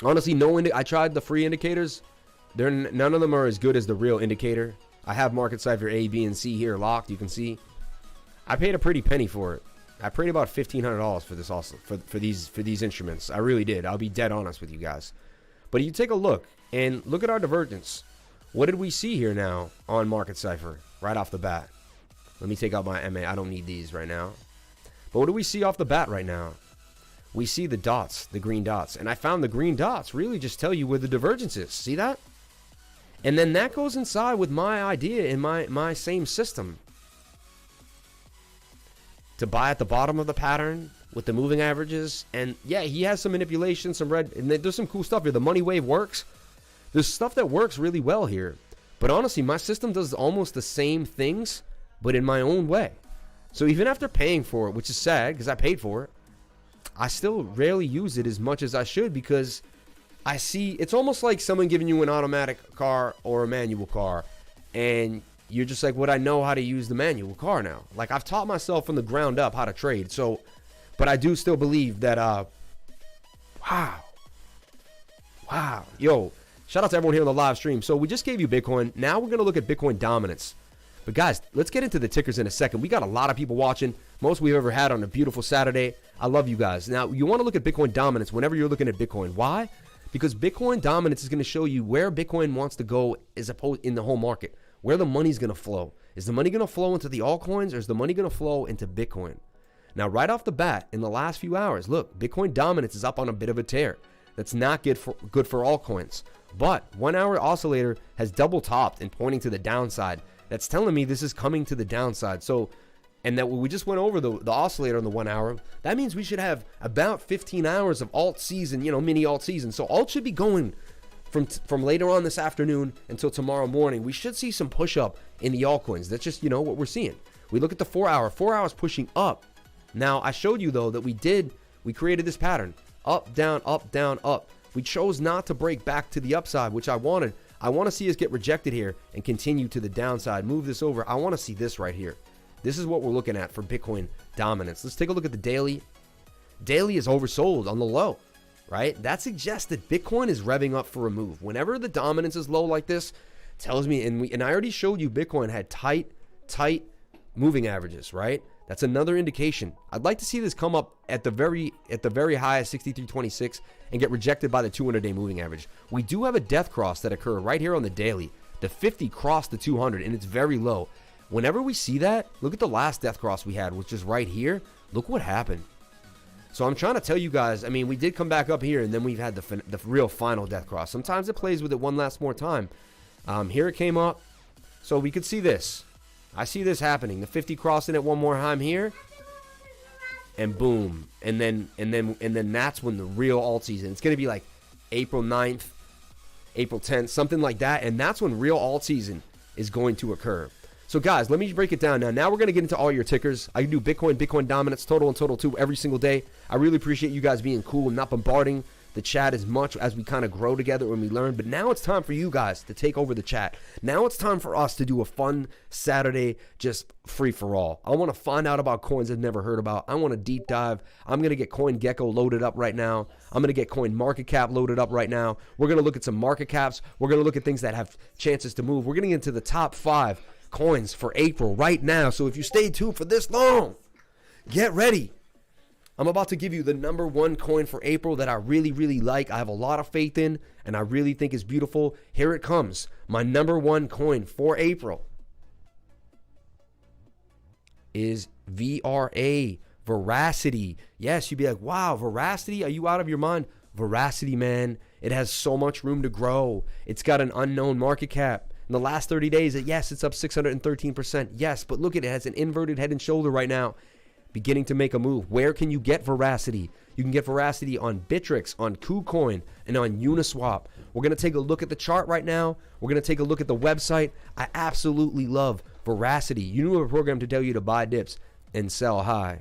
Honestly, I tried the free indicators. None of them are as good as the real indicator. I have Market Cipher A, B, and C here locked. You can see. I paid a pretty penny for it. I paid about $1,500 for this also for these instruments. I really did. I'll be dead honest with you guys. But you take a look and look at our divergence. What did we see here now on Market Cipher right off the bat? Let me take out my MA. I don't need these right now. But what do we see off the bat right now? We see the dots, the green dots. And I found the green dots really just tell you where the divergence is. See that? And then that goes inside with my idea in my same system. To buy at the bottom of the pattern with the moving averages. And yeah, he has some manipulation, some red. And there's some cool stuff here. The money wave works. There's stuff that works really well here. But honestly, my system does almost the same things, but in my own way. So even after paying for it, which is sad because I paid for it, I still rarely use it as much as I should because I see it's almost like someone giving you an automatic car or a manual car. And you're just like, would I know how to use the manual car now? Like I've taught myself from the ground up how to trade. So, but I do still believe that, wow. Yo, shout out to everyone here on the live stream. So we just gave you Bitcoin. Now we're going to look at Bitcoin dominance. But guys, let's get into the tickers in a second. We got a lot of people watching. Most we've ever had on a beautiful Saturday. I love you guys. Now, you want to look at Bitcoin dominance whenever you're looking at Bitcoin. Why? Because Bitcoin dominance is going to show you where Bitcoin wants to go as opposed in the whole market, where the money's going to flow. Is the money going to flow into the altcoins or is the money going to flow into Bitcoin? Now, right off the bat, in the last few hours, look, Bitcoin dominance is up on a bit of a tear. That's not good for altcoins. But 1 hour oscillator has double topped and pointing to the downside. That's telling me this is coming to the downside. So, and that we just went over the oscillator on the 1 hour. That means we should have about 15 hours of alt season, mini alt season. So alt should be going from later on this afternoon until tomorrow morning. We should see some push up in the altcoins. That's just, what we're seeing. We look at the 4 hour. 4 hours pushing up. Now, I showed you, though, that we created this pattern. Up, down, up, down, up. We chose not to break back to the upside, which I wanted. I want to see us get rejected here and continue to the downside. Move this over. I want to see this right here. This is what we're looking at for Bitcoin dominance. Let's take a look at the daily. Daily is oversold on the low, right? That suggests that Bitcoin is revving up for a move. Whenever the dominance is low like this, tells me, and I already showed you Bitcoin had tight moving averages, right? That's another indication. I'd like to see this come up at the very high of 63.26 and get rejected by the 200-day moving average. We do have a death cross that occurred right here on the daily. The 50 crossed the 200 and it's very low. Whenever we see that, look at the last death cross we had, which is right here. Look what happened. So I'm trying to tell you guys, we did come back up here and then we've had the real final death cross. Sometimes it plays with it one last more time. Here it came up. So we could see this. I see this happening. The 50 crossing it one more time here. And boom. And then that's when the real alt season. It's going to be like April 9th, April 10th, something like that. And that's when real alt season is going to occur. So guys, let me break it down now. Now we're going to get into all your tickers. I do Bitcoin dominance, total and total 2 every single day. I really appreciate you guys being cool and not bombarding the chat as much as we kind of grow together when we learn. But now it's time for you guys to take over the chat. Now it's time for us to do a fun Saturday, just free for all. I want to find out about coins I've never heard about. I want to deep dive. I'm going to get CoinGecko loaded up right now. I'm going to get CoinMarketCap loaded up right now. We're going to look at some market caps. We're going to look at things that have chances to move. We're going to get into the top 5 coins for April right now. So if you stay tuned for this long, get ready. I'm about to give you the number 1 coin for April that I really, really like. I have a lot of faith in, and I really think is beautiful. Here it comes. My number 1 coin for April is VRA, Veracity. Yes, you'd be like, wow, Veracity? Are you out of your mind? Veracity, man. It has so much room to grow. It's got an unknown market cap. In the last 30 days, yes, it's up 613%. Yes, but look at it. It has an inverted head and shoulder right now. Beginning to make a move. Where can you get Veracity? You can get Veracity on Bittrex, on KuCoin, and on Uniswap. We're going to take a look at the chart right now. We're going to take a look at the website. I absolutely love Veracity. You knew a program to tell you to buy dips and sell high.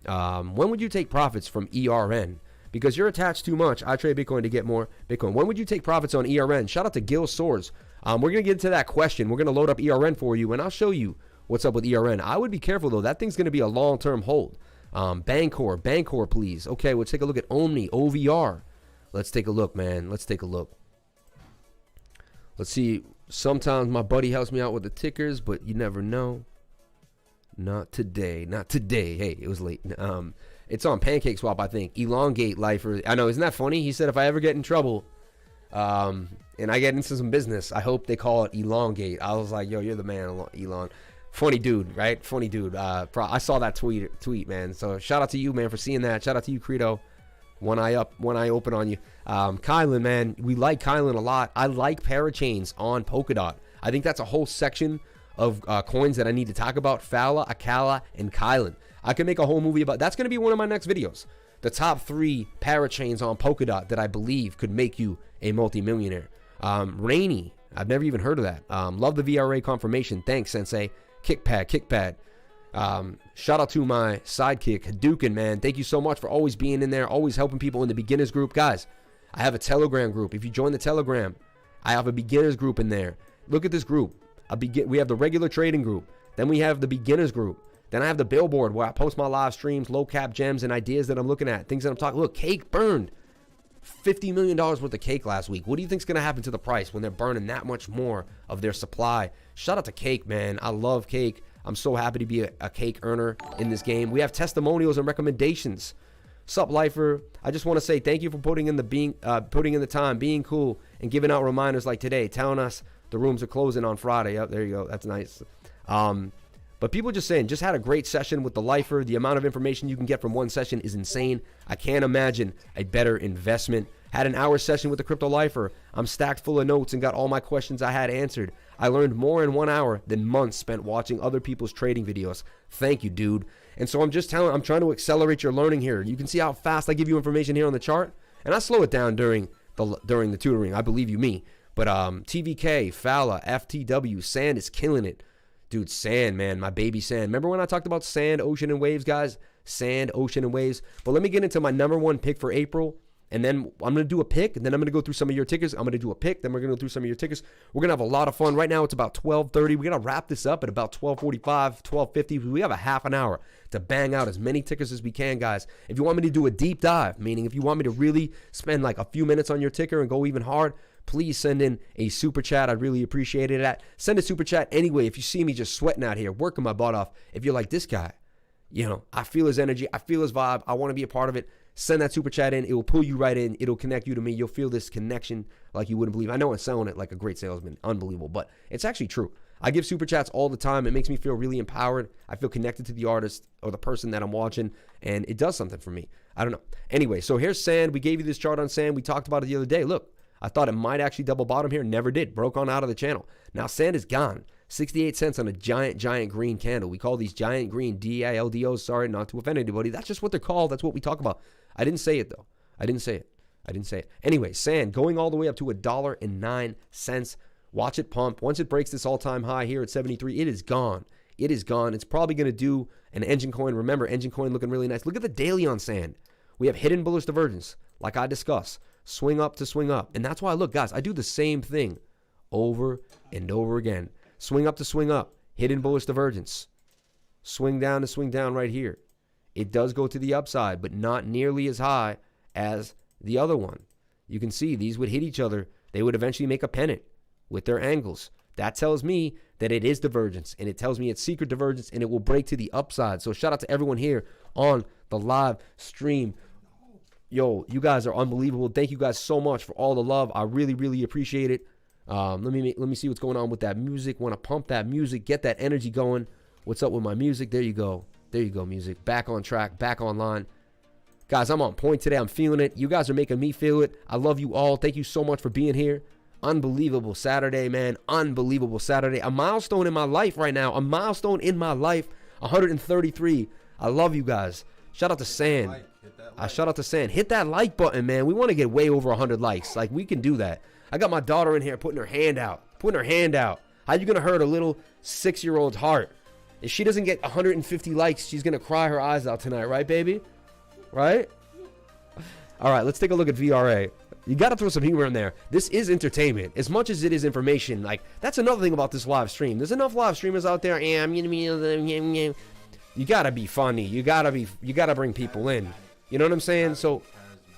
When would you take profits from ERN? Because you're attached too much. I trade Bitcoin to get more Bitcoin. When would you take profits on ERN? Shout out to Gil Swords. We're going to get into that question. We're going to load up ERN for you, and I'll show you what's up with ERN. I would be careful, though. That thing's going to be a long-term hold. Bancor, please. Okay, we'll take a look at Omni, OVR. Let's take a look, man. Let's take a look. Let's see. Sometimes my buddy helps me out with the tickers, but you never know. Not today. Not today. Hey, it was late. It's on PancakeSwap, I think. Elongate Lifer. I know, isn't that funny? He said if I ever get in trouble, And I get into some business. I hope they call it elongate. I was like, yo, you're the man, Elon. Funny dude, right? Funny dude. I saw that tweet, man. So shout out to you, man, for seeing that. Shout out to you, Credo. One eye up, one eye open on you. Kylan, man, we like Kylan a lot. I like parachains on Polkadot. I think that's a whole section of coins that I need to talk about. Fala, Akala, and Kylan. I can make a whole movie about. That's going to be one of my next videos. The top 3 parachains on Polkadot that I believe could make you a multimillionaire. Rainy, I've never even heard of that. Love the VRA confirmation. Thanks, Sensei. Kickpad. Shout out to my sidekick, Hadouken, man. Thank you so much for always being in there, always helping people in the beginners group. Guys, I have a Telegram group. If you join the Telegram, I have a beginners group in there. Look at this group. We have the regular trading group. Then we have the beginners group. Then I have the billboard where I post my live streams, low cap gems, and ideas that I'm looking at, things that I'm talking. Look, Cake burned $50 million worth of cake last week. What do you think's going to happen to the price when they're burning that much more of their supply? Shout out to Cake, man. I love Cake. I'm so happy to be a cake earner in this game. We have testimonials and recommendations. Sup, Lifer? I just want to say thank you for putting in the time, being cool, and giving out reminders like today, telling us the rooms are closing on Friday. Yep, there you go. That's nice. But people just saying, just had a great session with the Lifer. The amount of information you can get from one session is insane. I can't imagine a better investment. Had an hour session with the Crypto Lifer. I'm stacked full of notes and got all my questions I had answered. I learned more in 1 hour than months spent watching other people's trading videos. Thank you, dude. And so I'm trying to accelerate your learning here. You can see how fast I give you information here on the chart. And I slow it down during the tutoring. I believe you me. But TVK, Fala, FTW, Sand is killing it. Dude, Sand, man, my baby Sand. Remember when I talked about Sand, Ocean, and Waves, guys? Sand, Ocean, and Waves. But let me get into my number 1 pick for April. And then I'm going to do a pick, and then I'm going to go through some of your tickers. I'm going to do a pick, then we're going to go through some of your tickers. We're going to have a lot of fun. Right now, it's about 12:30. We're going to wrap this up at about 12:45, 12:50. We have a half an hour to bang out as many tickers as we can, guys. If you want me to do a deep dive, meaning if you want me to really spend like a few minutes on your ticker and go even hard, please send in a super chat. I'd really appreciate it. Send a super chat anyway. If you see me just sweating out here, working my butt off, if you're like, this guy, I feel his energy, I feel his vibe, I want to be a part of it, send that super chat in. It will pull you right in. It'll connect you to me. You'll feel this connection like you wouldn't believe. I know I'm selling it like a great salesman. Unbelievable. But it's actually true. I give super chats all the time. It makes me feel really empowered. I feel connected to the artist or the person that I'm watching, and it does something for me. I don't know. Anyway, so here's Sand. We gave you this chart on Sand. We talked about it the other day. Look, I thought it might actually double bottom here. Never did. Broke on out of the channel. Now Sand is gone. 68 cents on a giant green candle. We call these giant green DILDOs. Sorry, not to offend anybody. That's just what they're called. That's what we talk about. I didn't say it, though. I didn't say it. Anyway, Sand going all the way up to $1.09. Watch it pump. Once it breaks this all-time high here at 73, it is gone. It is gone. It's probably going to do an engine coin. Remember, engine coin looking really nice. Look at the daily on Sand. We have hidden bullish divergence, like I discussed. Swing up to swing up. And that's why, look, guys, I do the same thing over and over again. Swing up to swing up. Hidden bullish divergence. Swing down to swing down right here. It does go to the upside, but not nearly as high as the other one. You can see these would hit each other. They would eventually make a pennant with their angles. That tells me that it is divergence, and it tells me it's secret divergence, and it will break to the upside. So shout out to everyone here on the live stream. Yo, you guys are unbelievable. Thank you guys so much for all the love. I really appreciate it. Let me see what's going on with that music. Want to pump that music, get that energy going. What's up with my music? There you go. There you go, music. Back on track, back online. Guys, I'm on point today. I'm feeling it. You guys are making me feel it. I love you all. Thank you so much for being here. Unbelievable Saturday, man. Unbelievable Saturday. A milestone in my life right now. A milestone in my life. 133. I love you guys. Shout out to Sand. Shout out to Sand. Hit that like button, man. We want to get way over 100 likes. Like, we can do that. I got my daughter in here putting her hand out. How you going to hurt a little 6-year-old's heart? If she doesn't get 150 likes, she's going to cry her eyes out tonight. Right, baby? Right? All right, let's take a look at VRA. You got to throw some humor in there. This is entertainment as much as it is information. Like, that's another thing about this live stream. There's enough live streamers out there. You got to be funny. You got to bring people in. You know what I'm saying? So,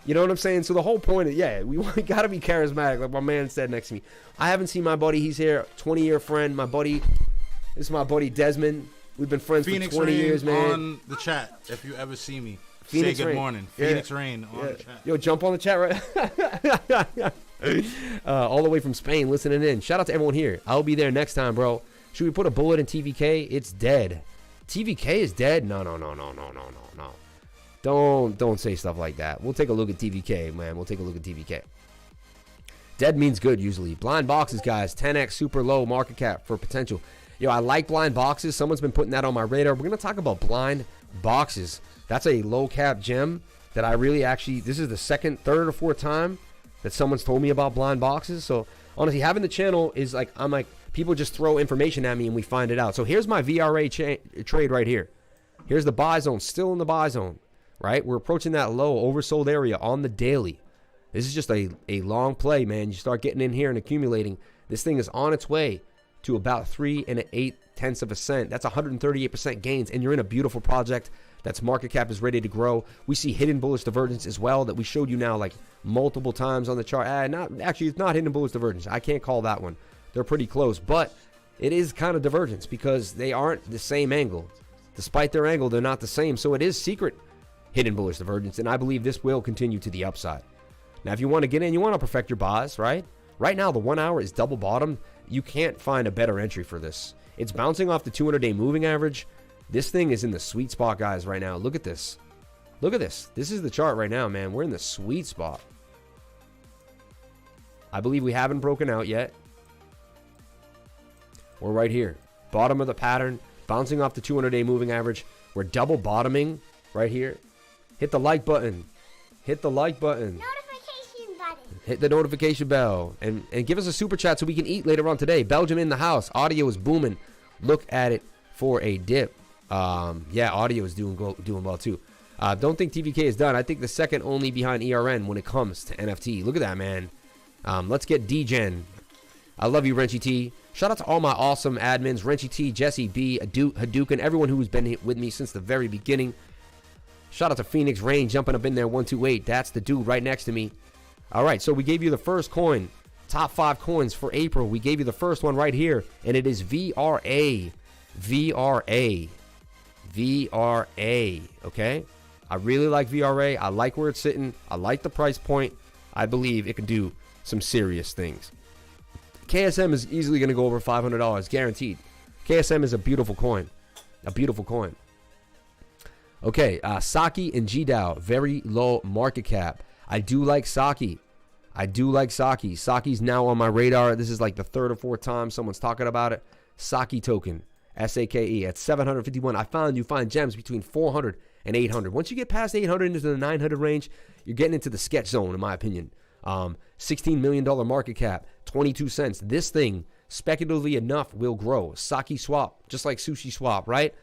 you know what I'm saying? So the whole point is, we got to be charismatic, like my man said next to me. I haven't seen my buddy. He's here, 20-year friend. My buddy, this is my buddy Desmond. We've been friends Phoenix for 20 Rain years, man. On the chat, if you ever see me, Phoenix say good Rain. morning. Yeah. Phoenix Rain on the chat. Yo, jump on the chat right. All the way from Spain listening in. Shout out to everyone here. I'll be there next time, bro. Should we put a bullet in TVK? It's dead. TVK is dead? No. Don't say stuff like that. We'll take a look at TVK, man. We'll take a look at TVK. Dead means good usually. Blind boxes, guys. 10x super low market cap for potential. Yo, I like blind boxes. Someone's been putting that on my radar. We're going to talk about blind boxes. That's a low cap gem that I really actually, this is the second, third, or fourth time that someone's told me about blind boxes. So honestly, having the channel is like, I'm like, people just throw information at me and we find it out. So here's my VRA trade right here. Here's the buy zone, still in the buy zone, right? We're approaching that low oversold area on the daily. This is just a long play, man. You start getting in here and accumulating. This thing is on its way to about 3 8/10 of a cent. That's 138% gains, and you're in a beautiful project that's market cap is ready to grow. We see hidden bullish divergence as well that we showed you now like multiple times on the chart. It's not hidden bullish divergence. I can't call that one. They're pretty close, but it is kind of divergence because they aren't the same angle. Despite their angle, they're not the same. So it is secret hidden bullish divergence, and I believe this will continue to the upside. Now, if you want to get in, you want to perfect your buys, right? Right now, the 1 hour is double bottom. You can't find a better entry for this. It's bouncing off the 200-day moving average. This thing is in the sweet spot, guys, right now. Look at this. Look at this. This is the chart right now, man. We're in the sweet spot. I believe we haven't broken out yet. We're right here. Bottom of the pattern, bouncing off the 200-day moving average. We're double bottoming right here. Hit the like button. Hit the like button. Hit the notification bell and give us a super chat so we can eat later on today. Belgium in the house. Audio is booming. Look at it for a dip. Yeah, audio is doing well too. Don't think TVK is done. I think the second only behind ERN when it comes to NFT. Look at that, man. Let's get DGen. I love you, Wrenchy T. Shout out to all my awesome admins, Wrenchy T, Jesse B, Hadouken, everyone who's been with me since the very beginning. Shout out to Phoenix Rain jumping up in there, 128. That's the dude right next to me. All right, so we gave you the first coin, top 5 coins for April. We gave you the first one right here, and it is VRA. VRA, okay? I really like VRA. I like where it's sitting. I like the price point. I believe it can do some serious things. KSM is easily going to go over $500, guaranteed. KSM is a beautiful coin. A beautiful coin. Okay, Saki and GDAO, very low market cap. I do like Saki. Saki's now on my radar. This is like the third or fourth time someone's talking about it. Saki token, SAKE at 751. I found you find gems between 400 and 800. Once you get past 800 into the 900 range, you're getting into the sketch zone, in my opinion. $16 million market cap, 22 cents. This thing, speculatively enough, will grow. Saki swap, just like Sushi swap, right?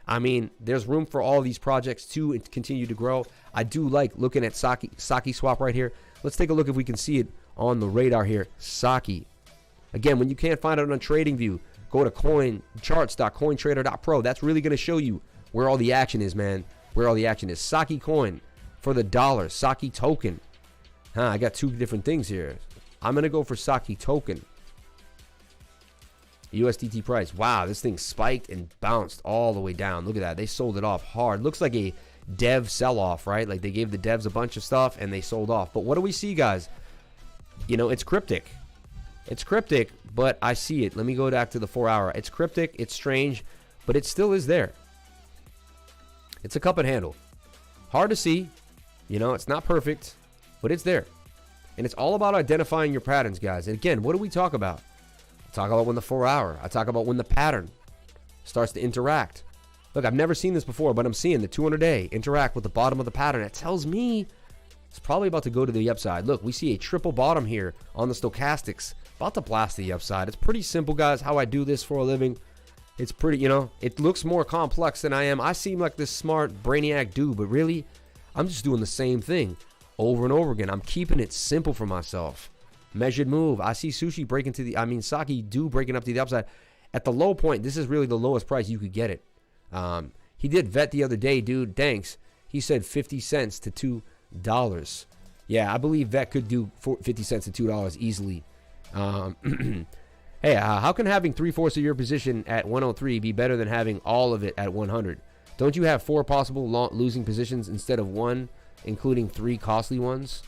I mean, there's room for all of these projects to continue to grow. I do like looking at Saki swap right here. Let's take a look if we can see it on the radar here. Saki. Again, when you can't find it on TradingView, go to charts.cointrader.pro. That's really going to show you where all the action is, man. Where all the action is. Saki coin for the dollar. Saki token. I got two different things here. I'm going to go for Saki token. USDT price. Wow, this thing spiked and bounced all the way down. Look at that. They sold it off hard. Looks like a dev sell-off, right? Like they gave the devs a bunch of stuff and they sold off. But what do we see, guys? You know, it's cryptic. It's cryptic, but I see it. Let me go back to the 4 hour. It's cryptic. It's strange, but it still is there. It's a cup and handle. Hard to see. You know, it's not perfect, but it's there. And it's all about identifying your patterns, guys. And again, what do we talk about? Talk about when the 4 hour. I talk about when the pattern starts to interact. Look, I've never seen this before, but I'm seeing the 200-day interact with the bottom of the pattern. It tells me it's probably about to go to the upside. Look, we see a triple bottom here on the stochastics. About to blast to the upside. It's pretty simple, guys, how I do this for a living. It's pretty, you know, it looks more complex than I am. I seem like this smart brainiac dude, but really, I'm just doing the same thing over and over again. I'm keeping it simple for myself. Measured move. I see Sushi breaking to the, Saki do breaking up to the upside. At the low point, this is really the lowest price you could get it. He did vet the other day, dude. Thanks. He said 50 cents to $2. Yeah, I believe vet could do 50 cents to $2 easily. Hey, how can having 3/4 of your position at 103 be better than having all of it at 100? Don't you have 4 possible losing positions instead of 1, including 3 costly ones?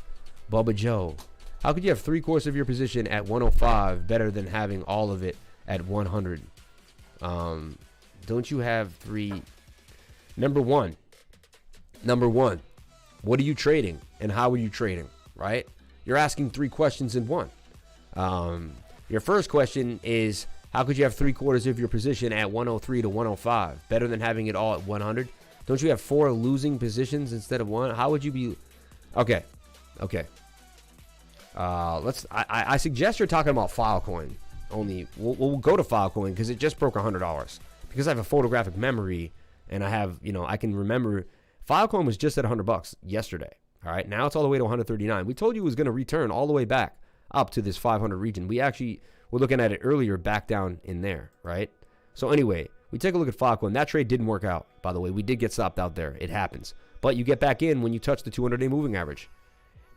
Bubba Joe. How could you have 3/4 of your position at 105 better than having all of it at 100? Don't you have three? Number one, what are you trading and how are you trading, right? You're asking 3 questions in one. Your first question is, how could you have 3/4 of your position at 103 to 105 better than having it all at 100? Don't you have 4 losing positions instead of 1? How would you be? Okay. I suggest you're talking about Filecoin only. We'll go to Filecoin because it just broke $100. Because I have a photographic memory and I have, I can remember. Filecoin was just at $100 yesterday. All right, now it's all the way to 139. We told you it was going to return all the way back up to this 500 region. We actually were looking at it earlier, back down in there, right? So anyway, we take a look at Filecoin. That trade didn't work out, by the way. We did get stopped out there. It happens. But you get back in when you touch the 200-day moving average.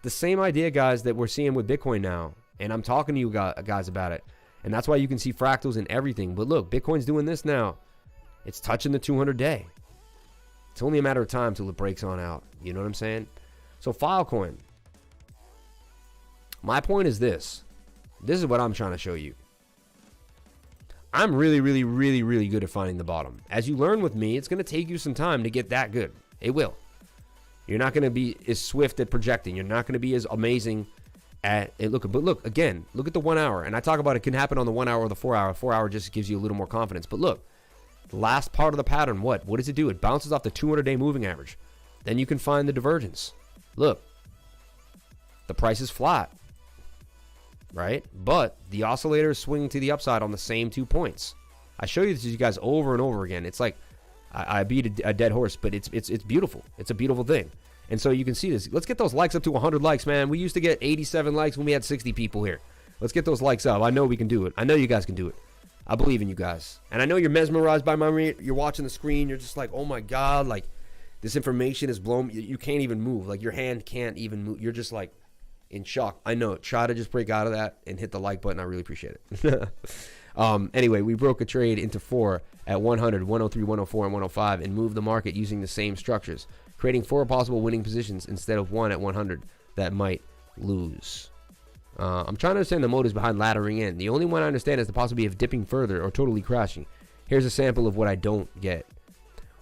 The same idea, guys, that we're seeing with Bitcoin now. And I'm talking to you guys about it. And that's why you can see fractals and everything. But look, Bitcoin's doing this now. It's touching the 200-day. It's only a matter of time till it breaks on out. You know what I'm saying? So Filecoin. My point is this. This is what I'm trying to show you. I'm really, really, really, really good at finding the bottom. As you learn with me, it's going to take you some time to get that good. It will. You're not going to be as swift at projecting. You're not going to be as amazing at it. But look, again, look at the 1 hour. And I talk about it can happen on the 1 hour or the 4 hour. 4 hour just gives you a little more confidence. But look, the last part of the pattern, what does it do? It bounces off the 200-day moving average. Then you can find the divergence. Look, the price is flat, right? But the oscillator is swinging to the upside on the same 2 points. I show you this to you guys over and over again. It's like I beat a dead horse, but it's beautiful. It's a beautiful thing. And so you can see this. Let's get those likes up to 100 likes, man. We used to get 87 likes when we had 60 people here. Let's get those likes up. I know we can do it. I know you guys can do it. I believe in you guys. And I know you're mesmerized by my, you're watching the screen. You're just like, oh my God, like this information is blown. You can't even move. Like your hand can't even move. You're just like in shock. I know. Try to just break out of that and hit the like button. I really appreciate it. Anyway, we broke a trade into 4 at 100, 103, 104, and 105 and moved the market using the same structures, creating 4 possible winning positions instead of 1 at 100 that might lose. I'm trying to understand the motives behind laddering in. The only one I understand is the possibility of dipping further or totally crashing. Here's a sample of what I don't get.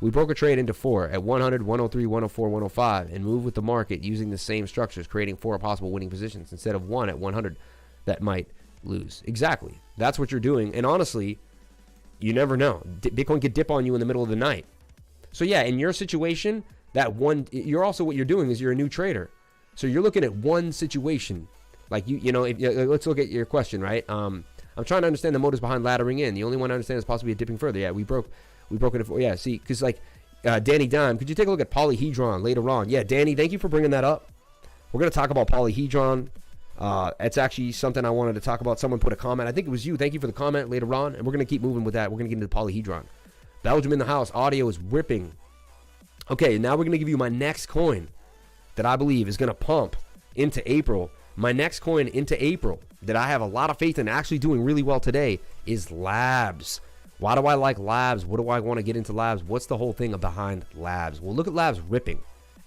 We broke a trade into 4 at 100, 103, 104, 105 and moved with the market using the same structures, creating 4 possible winning positions instead of 1 at 100 that might lose. Exactly. That's what you're doing. And honestly, you never know. Bitcoin could dip on you in the middle of the night. So yeah, in your situation, you're also, what you're doing is you're a new trader. So you're looking at one situation. Like let's look at your question, right? I'm trying to understand the motives behind laddering in. The only one I understand is possibly dipping further. Yeah, we broke it. Yeah, see, because like Danny Dime, could you take a look at polyhedron later on? Yeah, Danny, thank you for bringing that up. We're gonna talk about polyhedron. It's actually something I wanted to talk about. Someone put a comment. I think it was you. Thank you for the comment later on, and we're gonna keep moving with that. We're gonna get into polyhedron. Belgium in the house. Audio is ripping. Okay, now we're gonna give you my next coin that I believe is gonna pump into April. My next coin into April that I have a lot of faith in actually doing really well today is Labs. Why do I like Labs? What do I want to get into Labs? What's the whole thing behind Labs? Well, look at Labs ripping.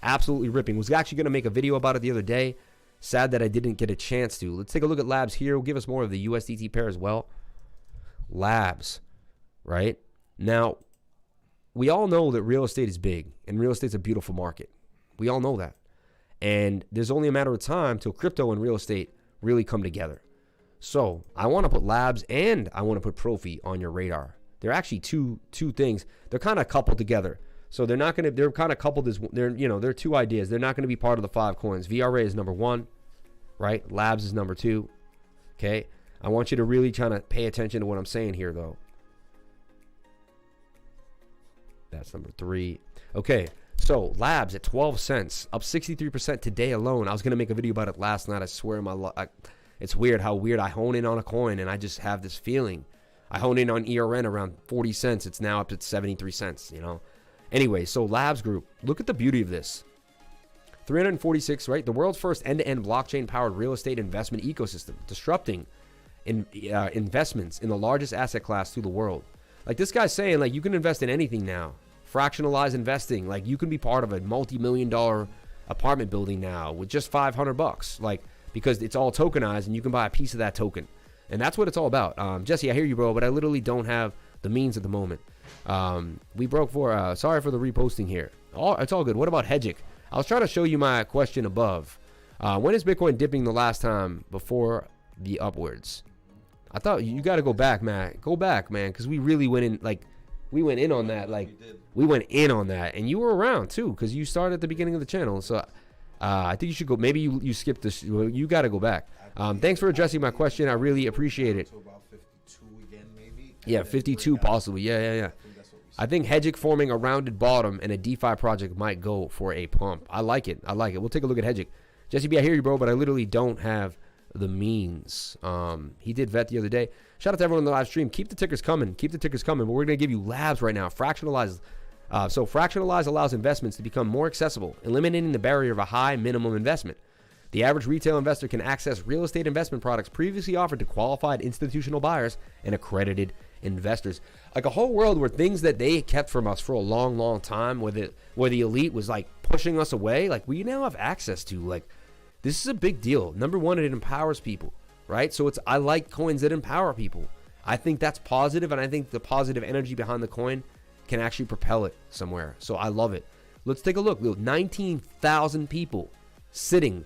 Absolutely ripping. Was actually going to make a video about it the other day. Sad that I didn't get a chance to. Let's take a look at Labs here. We'll give us more of the USDT pair as well. Labs, right? Now, we all know that real estate is big and real estate's a beautiful market. We all know that. And there's only a matter of time till crypto and real estate really come together. So I want to put Labs and I want to put Profi on your radar. They're actually two things. They're kind of coupled together. So they're kind of coupled as they're 2 ideas. They're not going to be part of the 5 coins. VRA is number 1, right? Labs is number 2. Okay. I want you to really try to pay attention to what I'm saying here though. That's number 3. Okay. So Labs at 12 cents, up 63% today alone. I was going to make a video about it last night. I swear it's weird how weird I hone in on a coin and I just have this feeling. I honed in on ERN around 40 cents. It's now up to 73 cents, Anyway, so Labs Group, look at the beauty of this. 346, right? The world's first end-to-end blockchain-powered real estate investment ecosystem, disrupting investments in the largest asset class through the world. Like this guy's saying, like you can invest in anything now. Fractionalized investing, like you can be part of a multi-million-dollar apartment building now with just $500. Like because it's all tokenized and you can buy a piece of that token. And that's what it's all about. Jesse, I hear you, bro, but I literally don't have the means at the moment. We broke for, sorry for the reposting here. It's all good. What about Hedgick? I was trying to show you my question above. When is Bitcoin dipping the last time before the upwards? I thought you got to go back, man. Go back, man, because we really went in, like, we went in on that. Like, we went in on that. And you were around, too, because you started at the beginning of the channel. So I think you should go. Maybe you skipped this. You got to go back. Thanks for addressing my question. I really appreciate it. About 52 again, maybe. Yeah, 52 possibly. Yeah. I think Hedgick forming a rounded bottom and a DeFi project might go for a pump. I like it. We'll take a look at Hedgick. Jesse B, I hear you, bro, but I literally don't have the means. He did vet the other day. Shout out to everyone in the live stream. Keep the tickers coming. But we're going to give you labs right now. Fractionalize. So Fractionalize allows investments to become more accessible, eliminating the barrier of a high minimum investment. The average retail investor can access real estate investment products previously offered to qualified institutional buyers and accredited investors. Like a whole world where things that they kept from us for a long, long time, where the elite was like pushing us away, like we now have access to. Like, this is a big deal. Number one, it empowers people, right? So I like coins that empower people. I think that's positive, and I think the positive energy behind the coin can actually propel it somewhere. So I love it. Let's take a look. 19,000 people sitting.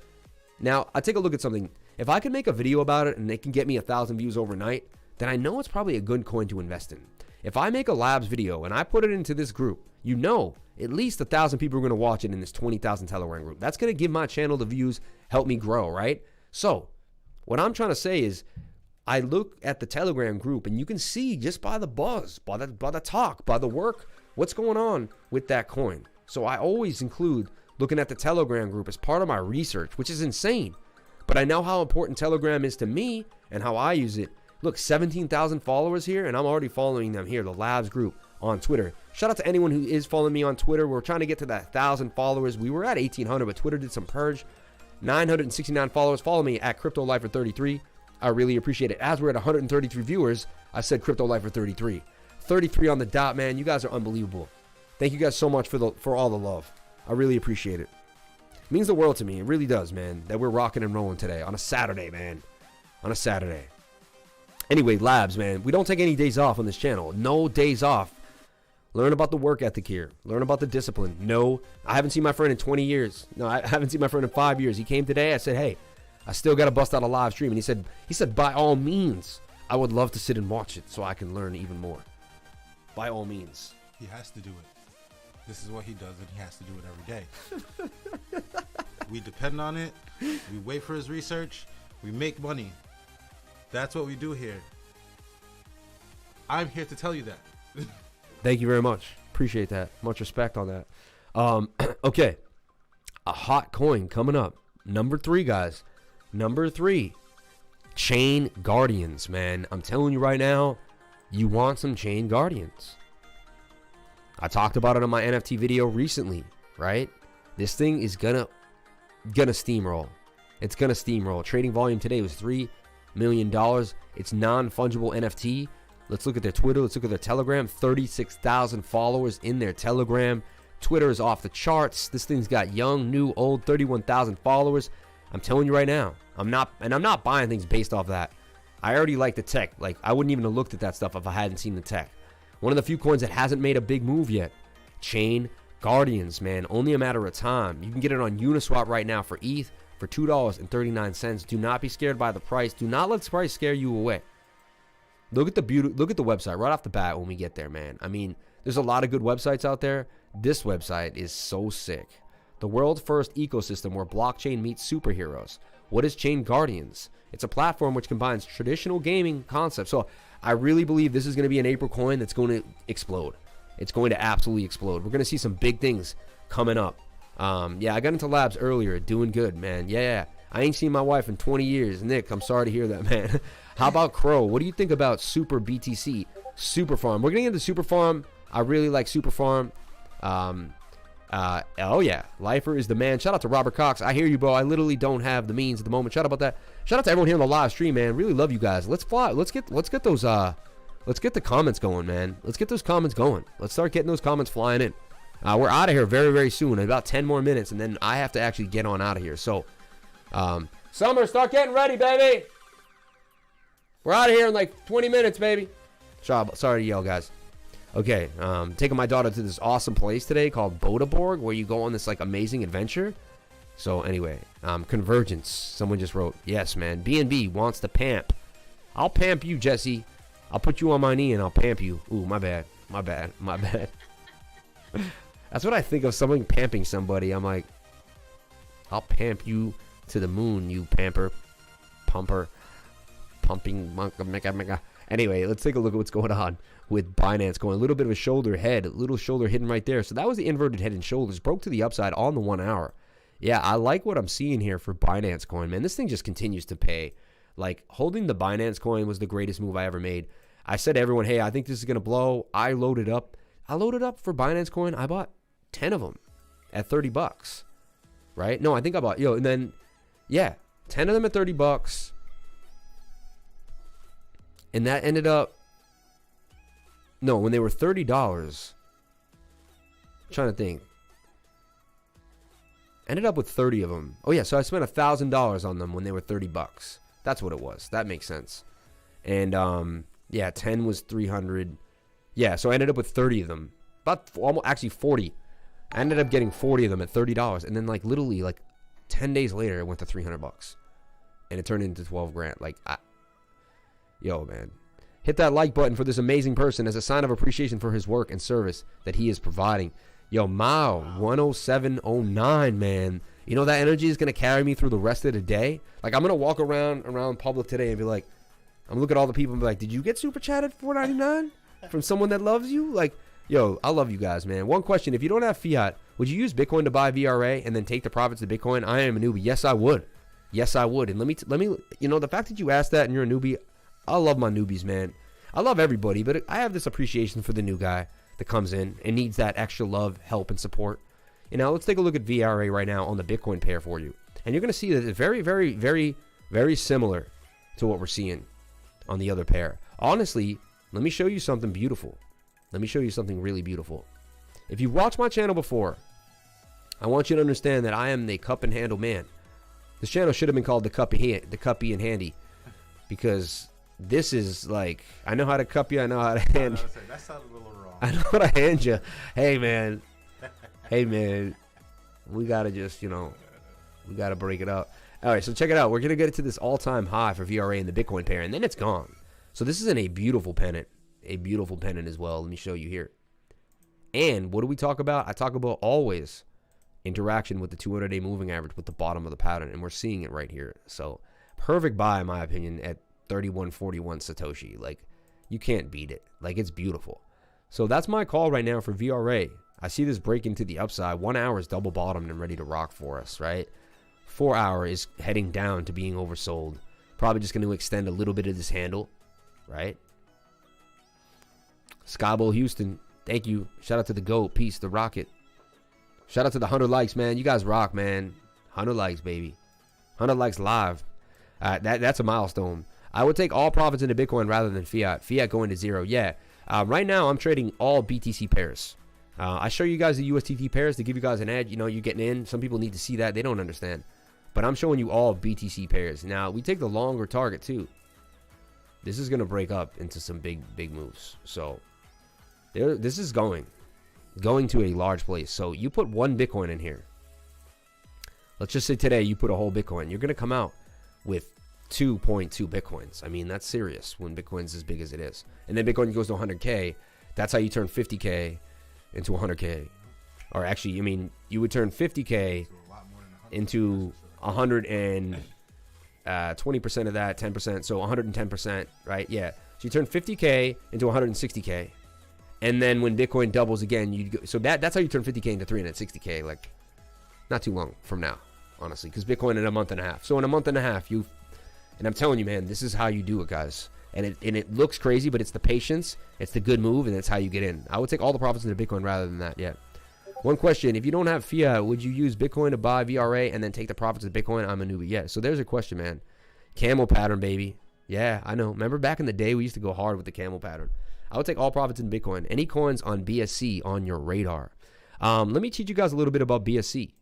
Now, I take a look at something. If I can make a video about it and it can get me 1,000 views overnight, then I know it's probably a good coin to invest in. If I make a labs video and I put it into this group, you know at least 1,000 people are going to watch it in this 20,000 Telegram group. That's going to give my channel the views, help me grow, right? So what I'm trying to say is I look at the Telegram group and you can see just by the buzz, by the talk, by the work, what's going on with that coin. So I always include looking at the Telegram group as part of my research, which is insane. But I know how important Telegram is to me and how I use it. Look, 17,000 followers here, and I'm already following them here, the Labs group on Twitter. Shout out to anyone who is following me on Twitter. We're trying to get to that 1,000 followers. We were at 1,800, but Twitter did some purge. 969 followers. Follow me at CryptoLifer33. I really appreciate it. As we're at 133 viewers, I said CryptoLifer33. 33 on the dot, man. You guys are unbelievable. Thank you guys so much for all the love. I really appreciate it. It means the world to me. It really does, man, that we're rocking and rolling today on a Saturday, man. On a Saturday. Anyway, labs, man. We don't take any days off on this channel. No days off. Learn about the work ethic here. Learn about the discipline. No, I haven't seen my friend in 20 years. No, I haven't seen my friend in 5 years. He came today. I said, hey, I still got to bust out a live stream. And he said, by all means, I would love to sit and watch it so I can learn even more. By all means. He has to do it. This is what he does, and he has to do it every day. We depend on it. We wait for his research. We make money. That's what we do here. I'm here to tell you that. Thank you very much. Appreciate that. Much respect on that. Okay. A hot coin coming up. Number 3, guys. Number 3. Chain Guardians, man. I'm telling you right now, you want some Chain Guardians. I talked about it on my NFT video recently, right? This thing is gonna steamroll. It's gonna steamroll. Trading volume today was $3 million. It's non-fungible NFT. Let's look at their Twitter. Let's look at their Telegram. 36,000 followers in their Telegram. Twitter is off the charts. This thing's got young, new, old, 31,000 followers. I'm telling you right now, I'm not buying things based off that. I already like the tech. Like, I wouldn't even have looked at that stuff if I hadn't seen the tech. One of the few coins that hasn't made a big move yet. Chain Guardians, man. Only a matter of time. You can get it on Uniswap right now for ETH for $2.39. Do not be scared by the price. Do not let the price scare you away. Look at the beauty. Look at the website right off the bat when we get there, man. I mean, there's a lot of good websites out there. This website is so sick. The world's first ecosystem where blockchain meets superheroes. What is Chain Guardians? It's a platform which combines traditional gaming concepts. So I really believe this is going to be an April coin that's going to explode. It's going to absolutely explode. We're going to see some big things coming up. Yeah, I got into labs earlier. Doing good, man. Yeah. I ain't seen my wife in 20 years. Nick, I'm sorry to hear that, man. How about Crow? What do you think about Super BTC? Super Farm. We're getting into Super Farm. I really like Super Farm. Oh yeah, Lifer is the man. Shout out to Robert Cox. I hear you, bro. I literally don't have the means at the moment. Shout out about that. Shout out to everyone here on the live stream, man. Really love you guys. Let's fly. Let's get those let's get the comments going, man. Let's get those comments going. Let's start getting those comments flying in. We're out of here very, very soon. In about 10 more minutes, and then I have to actually get on out of here. So Summer, start getting ready, baby. We're out of here in like 20 minutes, baby. Sorry to yell, guys. Okay, taking my daughter to this awesome place today called Bodeborg, where you go on this like amazing adventure. So anyway, Convergence. Someone just wrote, yes, man. B&B wants to pamp. I'll pamp you, Jesse. I'll put you on my knee and I'll pamp you. Ooh, my bad. My bad. My bad. That's what I think of someone pamping somebody. I'm like, I'll pamp you to the moon, you pamper, pumper, pumping mega. Anyway, let's take a look at what's going on with Binance Coin. A little bit of a shoulder head, a little shoulder hidden right there. So that was the inverted head and shoulders. Broke to the upside on the 1 hour. Yeah, I like what I'm seeing here for Binance Coin, man. This thing just continues to pay. Like, holding the Binance Coin was the greatest move I ever made. I said to everyone, hey, I think this is going to blow. I loaded up for Binance Coin. I bought 10 of them at $30, right? No, I think I bought, and then, yeah, 10 of them at $30. And that ended up, no, when they were $30, I'm trying to think. Ended up with 30 of them. Oh, yeah, so I spent $1,000 on them when they were $30. That's what it was. That makes sense. And, yeah, 10 was 300. Yeah, so I ended up with 30 of them. Actually 40. I ended up getting 40 of them at $30. And then, like, literally, like, 10 days later, it went to $300. And it turned into 12 grand. Like, yo, man. Hit that like button for this amazing person as a sign of appreciation for his work and service that he is providing. Yo, Mao, 10709, man. You know, that energy is going to carry me through the rest of the day. Like, I'm going to walk around public today and be like, I'm going to look at all the people and be like, did you get super chatted $4.99 from someone that loves you? Like, yo, I love you guys, man. One question, if you don't have fiat, would you use Bitcoin to buy VRA and then take the profits of Bitcoin? I am a newbie. Yes, I would. Yes, I would. And let me, the fact that you asked that and you're a newbie, I love my newbies, man. I love everybody, but I have this appreciation for the new guy that comes in and needs that extra love, help, and support. Let's take a look at VRA right now on the Bitcoin pair for you. And you're going to see that it's very, very, very, very similar to what we're seeing on the other pair. Honestly, let me show you something beautiful. Let me show you something really beautiful. If you've watched my channel before, I want you to understand that I am the cup and handle man. This channel should have been called the Cuppy and Handy, because this is like, I know how to cup you, I know how to hand you. That sounded a little wrong. I know how to hand you. Hey, man. Hey, man. We got to just, we got to break it up. All right, so check it out. We're going to get it to this all-time high for VRA in the Bitcoin pair, and then it's gone. So this is in a beautiful pennant as well. Let me show you here. And what do we talk about? I talk about always interaction with the 200-day moving average with the bottom of the pattern, and we're seeing it right here. So perfect buy, in my opinion, at 3141 Satoshi. Like, you can't beat it. Like, it's beautiful. So that's my call right now for VRA. I see this break into the upside. 1 hour is double bottomed and ready to rock for us, right? 4 hour is heading down to being oversold. Probably just going to extend a little bit of this handle, right? Skybowl Houston, thank you. Shout out to the GOAT, Peace, the Rocket. Shout out to the 100 likes, man. You guys rock, man. 100 likes, baby. 100 likes live. That's a milestone. I would take all profits into Bitcoin rather than fiat. Fiat going to zero. Yeah. Right now, I'm trading all BTC pairs. I show you guys the USDT pairs to give you guys an edge. You're getting in. Some people need to see that. They don't understand. But I'm showing you all BTC pairs. Now, we take the longer target, too. This is going to break up into some big, big moves. So, this is going to a large place. So, you put one Bitcoin in here. Let's just say today you put a whole Bitcoin. You're going to come out with 2.2 Bitcoins. I mean, that's serious when Bitcoin's as big as it is. And then Bitcoin goes to 100K. That's how you turn 50K into 100K. Or actually, you would turn 50K into 100 and 20% of that, 10%. So 110%, right? Yeah. So you turn 50K into 160K. And then when Bitcoin doubles again, you go. So that's how you turn 50K into 360K. Like, not too long from now, honestly, because Bitcoin in a month and a half. So in a month and a half, and I'm telling you, man, this is how you do it, guys. And it looks crazy, but it's the patience, it's the good move, and that's how you get in. I would take all the profits into Bitcoin rather than that. Yeah. One question: if you don't have fiat, would you use Bitcoin to buy VRA and then take the profits of Bitcoin? I'm a newbie. Yeah. So there's a question, man. Camel pattern, baby. Yeah, I know. Remember back in the day, we used to go hard with the camel pattern. I would take all profits in Bitcoin. Any coins on BSC on your radar? Let me teach you guys a little bit about BSC.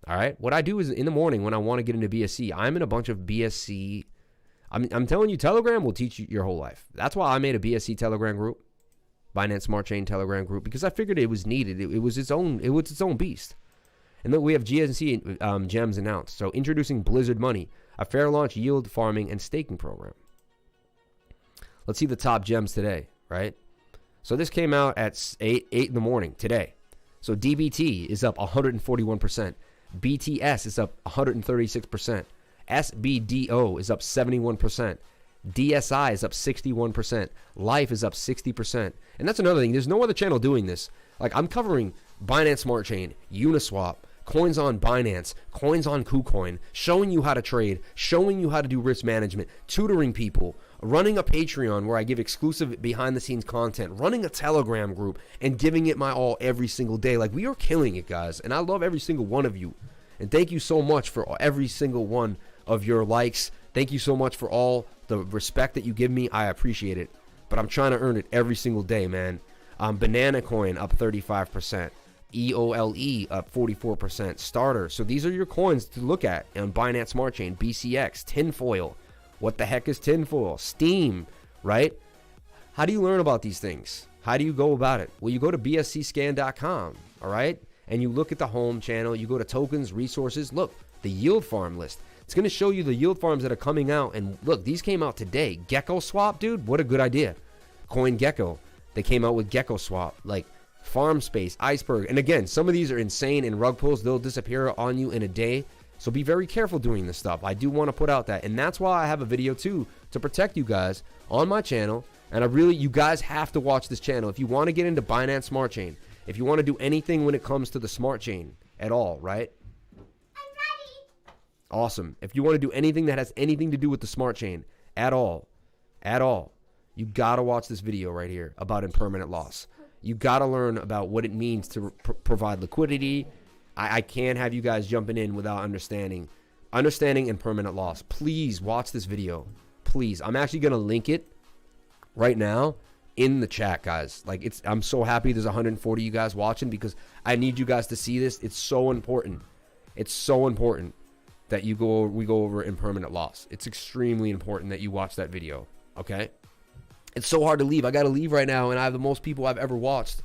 All right. What I do is in the morning when I want to get into BSC, I'm in a bunch of BSC. I'm telling you, Telegram will teach you your whole life. That's why I made a BSC Telegram group, Binance Smart Chain Telegram group, because I figured it was needed. It was its own beast. And then we have GNC gems announced. So introducing Blizzard Money, a fair launch yield farming and staking program. Let's see the top gems today, right? So this came out at 8 in the morning today. So DBT is up 141%. BTS is up 136%. SBDO is up 71%. DSI is up 61%. Life is up 60%. And that's another thing. There's no other channel doing this. Like, I'm covering Binance Smart Chain, Uniswap, coins on Binance, coins on KuCoin, showing you how to trade, showing you how to do risk management, tutoring people, running a Patreon where I give exclusive behind the scenes content, running a Telegram group, and giving it my all every single day. Like, we are killing it, guys. And I love every single one of you. And thank you so much for every single one of your likes. Thank you so much for all the respect that you give me. I appreciate it. But I'm trying to earn it every single day, man. Banana Coin up 35%. EOLE up 44%. Starter. So these are your coins to look at on Binance Smart Chain. BCX. Tinfoil. What the heck is tinfoil? Steam, right? How do you learn about these things? How do you go about it? Well, you go to bscscan.com, all right? And you look at the home channel. You go to tokens, resources. Look, the yield farm list. It's going to show you the yield farms that are coming out. And look, these came out today. Gecko Swap, dude, what a good idea. CoinGecko. They came out with Gecko Swap. Like, Farm Space, Iceberg. And again, some of these are insane and rug pulls. They'll disappear on you in a day. So be very careful doing this stuff. I do want to put out that. And that's why I have a video too, to protect you guys on my channel. And you guys have to watch this channel. If you want to get into Binance Smart Chain, if you want to do anything when it comes to the Smart Chain at all, right? I'm ready. Awesome. If you want to do anything that has anything to do with the Smart Chain at all, you got to watch this video right here about impermanent loss. You got to learn about what it means to provide liquidity. I can't have you guys jumping in without understanding impermanent loss. Please watch this video. Please. I'm actually going to link it right now in the chat, guys. Like, I'm so happy there's 140 of you guys watching because I need you guys to see this. It's so important. It's so important that we go over impermanent loss. It's extremely important that you watch that video, okay? It's so hard to leave. I got to leave right now, and I have the most people I've ever watched.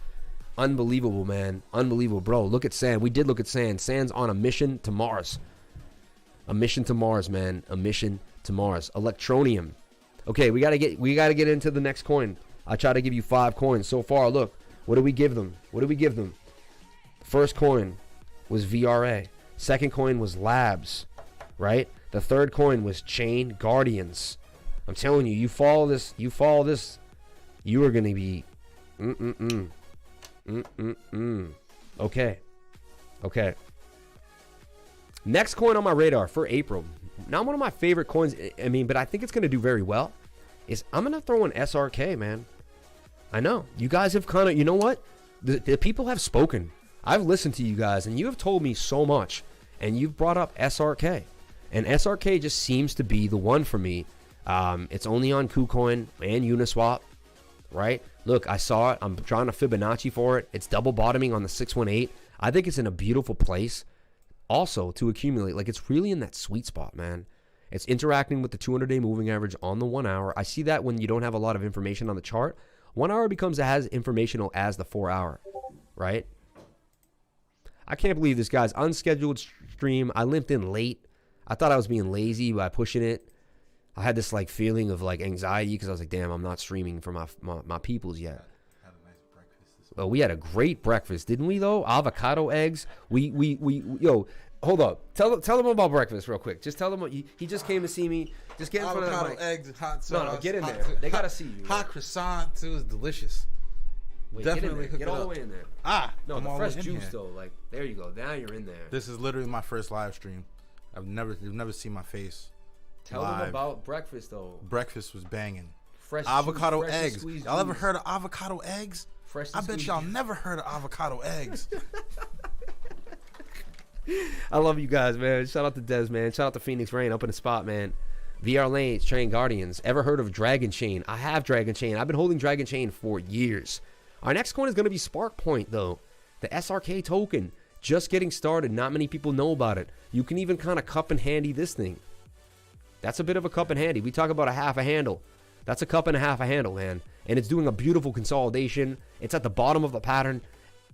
Unbelievable, man. Unbelievable, bro. Look at Sand. We did look at Sand. Sand's on a mission to Mars. A mission to Mars, man. A mission to Mars. Electronium. Okay, we gotta get into the next coin. I try to give you 5 coins so far. Look, what do we give them? First coin was VRA. Second coin was Labs, right? The third coin was Chain Guardians. I'm telling you, you follow this, you are gonna be Okay. Next coin on my radar for April. Not one of my favorite coins, but I think it's gonna do very well. I'm gonna throw in SRK, man. I know. You guys have kind of, you know what? The people have spoken. I've listened to you guys, and you have told me so much. And you've brought up SRK. And SRK just seems to be the one for me. It's only on KuCoin and Uniswap, right? Look, I saw it. I'm trying to Fibonacci for it. It's double bottoming on the 618. I think it's in a beautiful place also to accumulate. Like, it's really in that sweet spot, man. It's interacting with the 200-day moving average on the 1 hour. I see that when you don't have a lot of information on the chart. 1 hour becomes as informational as the 4 hour, right? I can't believe this guy's unscheduled stream. I limped in late. I thought I was being lazy by pushing it. I had this like feeling of like anxiety because I was like, damn, I'm not streaming for my peoples yet. Had a nice breakfast this Well, we had a great breakfast, didn't we though? Avocado eggs. Yo, hold up. Tell them about breakfast real quick. Just tell them he just came to see me. Just get in front of the mic. eggs, hot sauce. No, get in there. They gotta see you. Hot croissant too is delicious. Wait, Definitely get all the way in there. No, I'm the all fresh in juice here. though. Like, there you go. Now you're in there. This is literally my first live stream. You've never seen my face. Tell live. them about breakfast though. Breakfast was banging. Fresh Avocado juice, eggs. squeezed Y'all ever juice. heard of avocado eggs? Fresh I bet squeezed y'all juice. never heard of avocado eggs. I love you guys, man. Shout out to Des, man. Shout out to Phoenix Rain up in the spot, man. VR Lanes, Chain Guardians. Ever heard of Dragon Chain? I have Dragon Chain. I've been holding Dragon Chain for years. Our next coin is going to be Spark Point, though. The SRK token. Just getting started. Not many people know about it. You can even kind of cup and handy this thing. That's a bit of a cup and handy. We talk about a half a handle. That's a cup and a half a handle, man. And it's doing a beautiful consolidation. It's at the bottom of the pattern.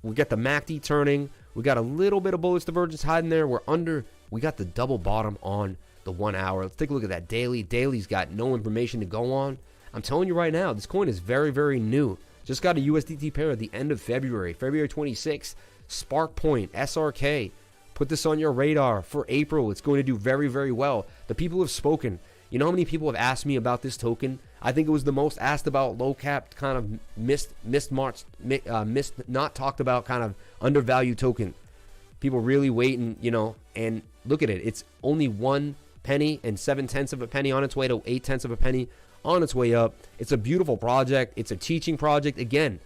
We got the MACD turning. We got a little bit of bullish divergence hiding there. We got the double bottom on the 1 hour. Let's take a look at that daily. Daily's got no information to go on. I'm telling you right now, this coin is very, very new. Just got a USDT pair at the end of February. February 26th. Spark Point, SRK. Put this on your radar for April. It's going to do very, very well. The people have spoken. You know how many people have asked me about this token? I think it was the most asked about, low cap, kind of missed not talked about, kind of undervalued token. People really waiting, you know, and look at it. It's only 1 penny and 7/10 of a penny on its way to 8/10 of a penny on its way up. It's a beautiful project. It's a teaching project. Again,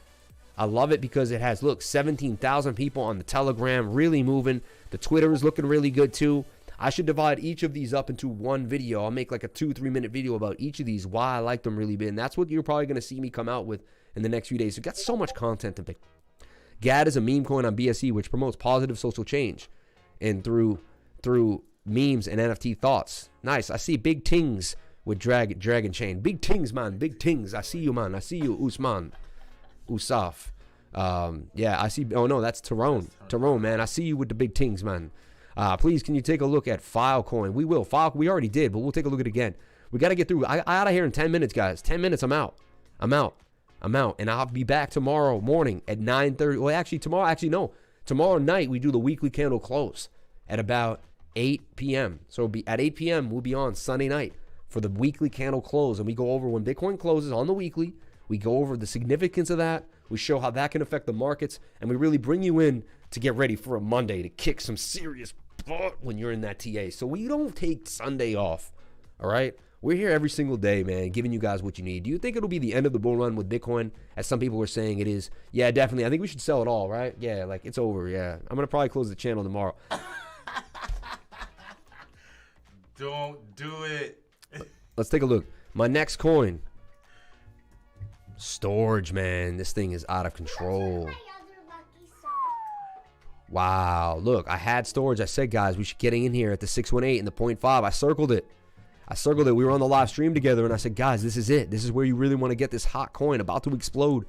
I love it because it has, look, 17,000 people on the Telegram, really moving. The Twitter is looking really good too. I should divide each of these up into one video. I'll make like a 2-3 minute video about each of these, why I like them really big. And that's what you're probably going to see me come out with in the next few days. We've got so much content to pick. GAD is a meme coin on BSC, which promotes positive social change and through memes and NFT thoughts. Nice. I see big tings with Dragon Chain. Big tings, man. Big tings. I see you, man. I see you, Usman. Usaf. Yeah, I see. Oh, no, that's Tyrone. Tyrone, man. I see you with the big tings, man. Please, can you take a look at Filecoin? We will. We already did, but we'll take a look at it again. We got to get through. I out of here in 10 minutes, guys. 10 minutes, I'm out. And I'll be back tomorrow morning at 9:30. Well, actually, no. Tomorrow night, we do the weekly candle close at about 8 p.m. So it'll be at 8 p.m. We'll be on Sunday night for the weekly candle close. And we go over when Bitcoin closes on the weekly. We go over the significance of that. We show how that can affect the markets. And we really bring you in to get ready for a Monday to kick some serious butt when you're in that TA. So we don't take Sunday off. All right? We're here every single day, man, giving you guys what you need. Do you think it'll be the end of the bull run with Bitcoin, as some people were saying it is? Yeah, definitely. I think we should sell it all, right? Yeah, like it's over. Yeah. I'm going to probably close the channel tomorrow. Don't do it. Let's take a look. My next coin. Storage, man. This thing is out of control. Wow. Look, I had storage. I said, guys, we should get in here at the 618 and the 0.5. I circled it. We were on the live stream together, and I said, guys, this is it. This is where you really want to get this hot coin about to explode.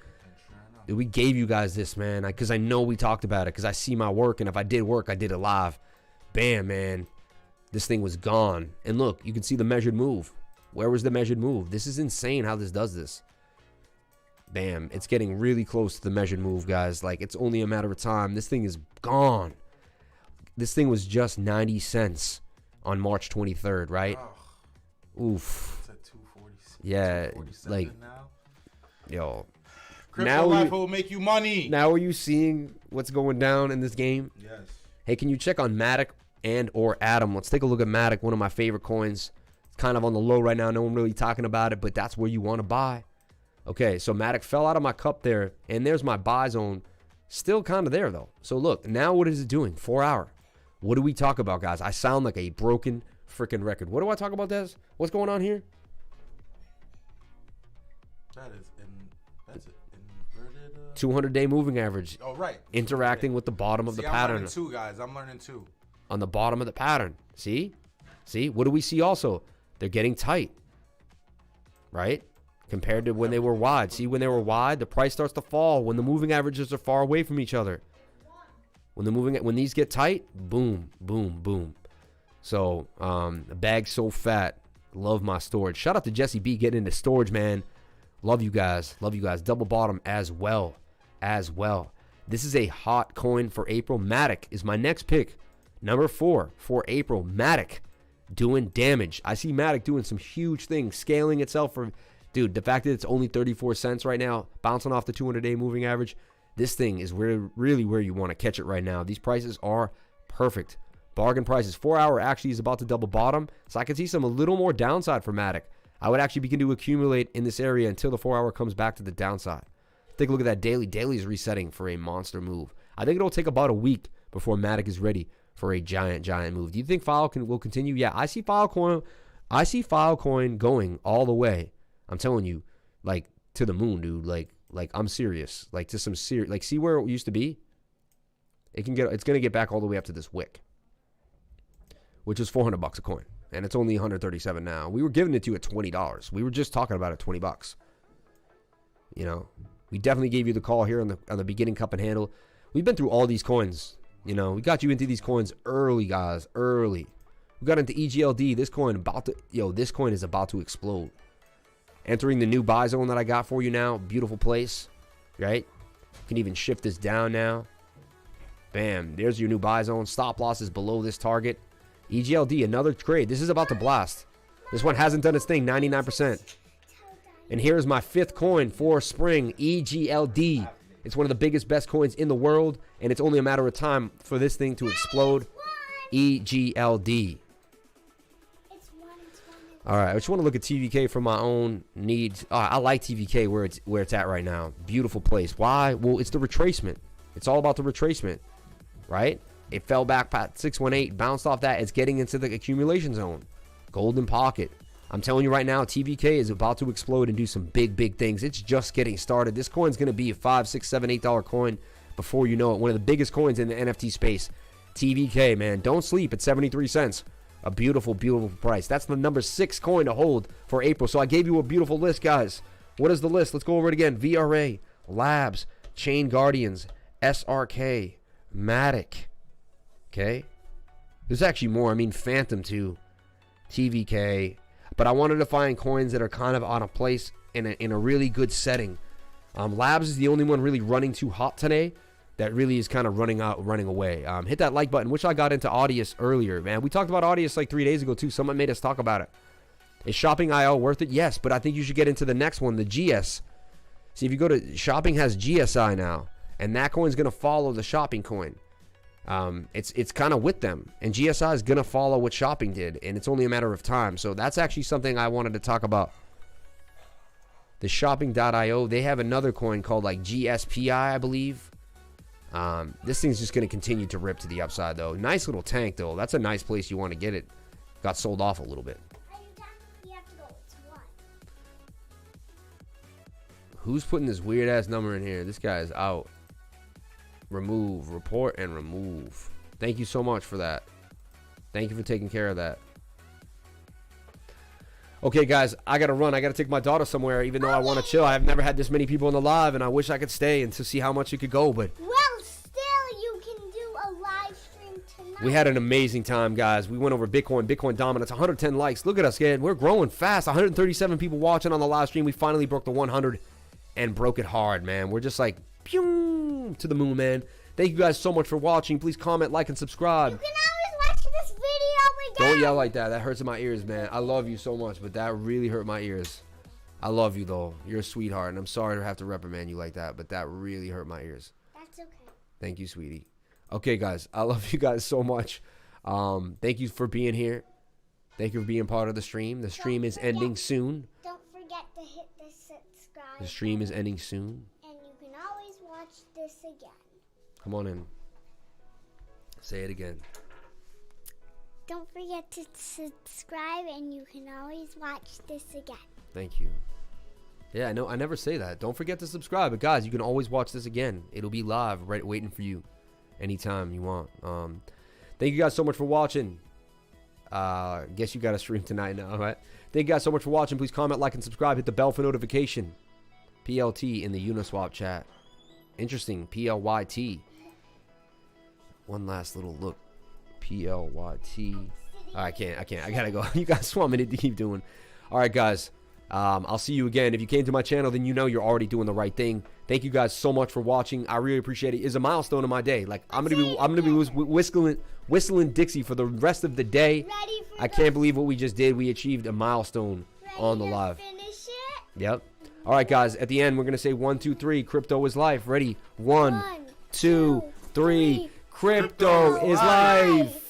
We gave you guys this, man, because I know we talked about it, because I see my work, and if I did work, I did it live. Bam, man. This thing was gone. And look, you can see the measured move. Where was the measured move? This is insane how this does this. Bam. It's getting really close to the measured move, guys. Like, it's only a matter of time. This thing is gone. This thing was just 90 cents on March 23rd, right? Oh. Oof. It's at 246. Yeah, like, now. Yo. Crypto Life will make you money. Now are you seeing what's going down in this game? Yes. Hey, can you check on Matic and or Atom? Let's take a look at Matic, one of my favorite coins. It's kind of on the low right now. No one really talking about it, but that's where you want to buy. Okay, so Matic fell out of my cup there, and there's my buy zone. Still kind of there, though. So look, now what is it doing? 4 hour. What do we talk about, guys? I sound like a broken freaking record. What do I talk about, Des? What's going on here? That's an inverted 200-day moving average. Oh, right. Interacting with the bottom of the pattern. I'm learning too, guys. I'm learning too. On the bottom of the pattern. See? What do we see also? They're getting tight. Right? Compared to when they were wide. See, when they were wide, the price starts to fall when the moving averages are far away from each other. When these get tight, boom, boom, boom. So, the bag's so fat. Love my storage. Shout out to Jesse B getting into storage, man. Love you guys. Double bottom as well. This is a hot coin for April. Matic is my next pick. Number 4 for April. Matic doing damage. I see Matic doing some huge things, scaling itself for, dude, the fact that it's only 34 cents right now, bouncing off the 200-day moving average. This thing is really where you want to catch it right now. These prices are perfect. Bargain prices. 4 hour actually is about to double bottom. So I can see a little more downside for Matic. I would actually begin to accumulate in this area until the 4 hour comes back to the downside. Take a look at that daily. Daily is resetting for a monster move. I think it'll take about a week before Matic is ready for a giant move. Do you think Filecoin will continue? Yeah, I see Filecoin going all the way. I'm telling you, like, to the moon, dude. Like I'm serious. Like, to some serious, like, see where it used to be? it's going to get back all the way up to this wick, which is $400 a coin. And it's only 137 now. We were giving it to you at $20. We were just talking about it, $20. You know, we definitely gave you the call here on the beginning cup and handle. We've been through all these coins. You know, we got you into these coins early, guys, early. We got into EGLD. This coin this coin is about to explode. Entering the new buy zone that I got for you now. Beautiful place, right? You can even shift this down now. Bam, there's your new buy zone. Stop loss is below this target. EGLD, another trade. This is about to blast. This one hasn't done its thing, 99%. And here's my 5th coin for spring, EGLD. It's one of the biggest, best coins in the world, and it's only a matter of time for this thing to explode. EGLD. All right, I just want to look at TVK for my own needs. I like TVK where it's at right now. Beautiful place. Why? Well, it's the retracement. It's all about the retracement, right? It fell back at 618, bounced off that. It's getting into the accumulation zone. Golden pocket. I'm telling you right now, TVK is about to explode and do some big, big things. It's just getting started. This coin's going to be a $5, $6, $7, $8 coin before you know it. One of the biggest coins in the NFT space. TVK, man. Don't sleep at 73 cents. A beautiful, beautiful price. That's the number 6 coin to hold for April. So I gave you a beautiful list, guys. What is the list? Let's go over it again. VRA, Labs, Chain Guardians, SRK, Matic. Okay, there's actually more. I mean, Phantom too, TVK. But I wanted to find coins that are kind of on a place in a really good setting. Labs is the only one really running too hot today. That really is kind of running away. Hit that like button, which I got into Audius earlier, man. We talked about Audius like 3 days ago too. Someone made us talk about it. Is Shopping IO worth it? Yes, but I think you should get into the next one, the GS. See, if you go to Shopping has GSI now, and that coin's gonna follow the Shopping coin. It's kind of with them, and GSI is gonna follow what Shopping did, and it's only a matter of time. So that's actually something I wanted to talk about. The Shopping.io, they have another coin called like GSPI, I believe. This thing's just gonna continue to rip to the upside though. Nice little tank though. That's a nice place you want to get it. Got sold off a little bit. You have to go. It's 1. Who's putting this weird ass number in here? This guy is out. Remove, report, and remove. Thank you so much for that. Thank you for taking care of that. Okay, guys, I gotta run. I gotta take my daughter somewhere, even though I want to chill. I've never had this many people on the live, and I wish I could stay and to see how much it could go. But Well, still, you can do a live stream tonight. we had an amazing time, guys. We went over Bitcoin dominance, 110 likes. Look at us, kid. We're growing fast. 137 people watching on the live stream. We finally broke the 100 and broke it hard, man. We're just like, pew, to the moon, man. Thank you guys so much for watching. Please comment, like, and subscribe. You can always watch this video again. Don't yell like that. That hurts in my ears, man. I love you so much, but that really hurt my ears. I love you, though. You're a sweetheart, and I'm sorry to have to reprimand you like that, but that really hurt my ears. That's okay. Thank you, sweetie. Okay, guys. I love you guys so much. Thank you for being here. Thank you for being part of the stream. The stream is ending soon. Don't forget to hit the subscribe. The stream is ending soon. And you can always watch this again. Come on in. Say it again. Don't forget to subscribe, and you can always watch this again. Thank you. Yeah, I know. I never say that. Don't forget to subscribe. But guys, you can always watch this again. It'll be live, right, waiting for you, anytime you want. Thank you guys so much for watching. Guess you got a stream tonight now, right? Thank you guys so much for watching. Please comment, like, and subscribe. Hit the bell for notification. PLT in the Uniswap chat. Interesting. PLYT. One last little look. PLYT. I can't. I gotta go. You guys want me to keep doing. All right, guys. I'll see you again. If you came to my channel, then you know you're already doing the right thing. Thank you guys so much for watching. I really appreciate it. It's a milestone in my day. Like I'm gonna be whistling Dixie for the rest of the day. I can't believe what we just did. We achieved a milestone on the live. Finish it. Yep. All right, guys. At the end, we're gonna say 1, 2, 3. Crypto is life. Ready? 1, 2, 3. Crypto is life.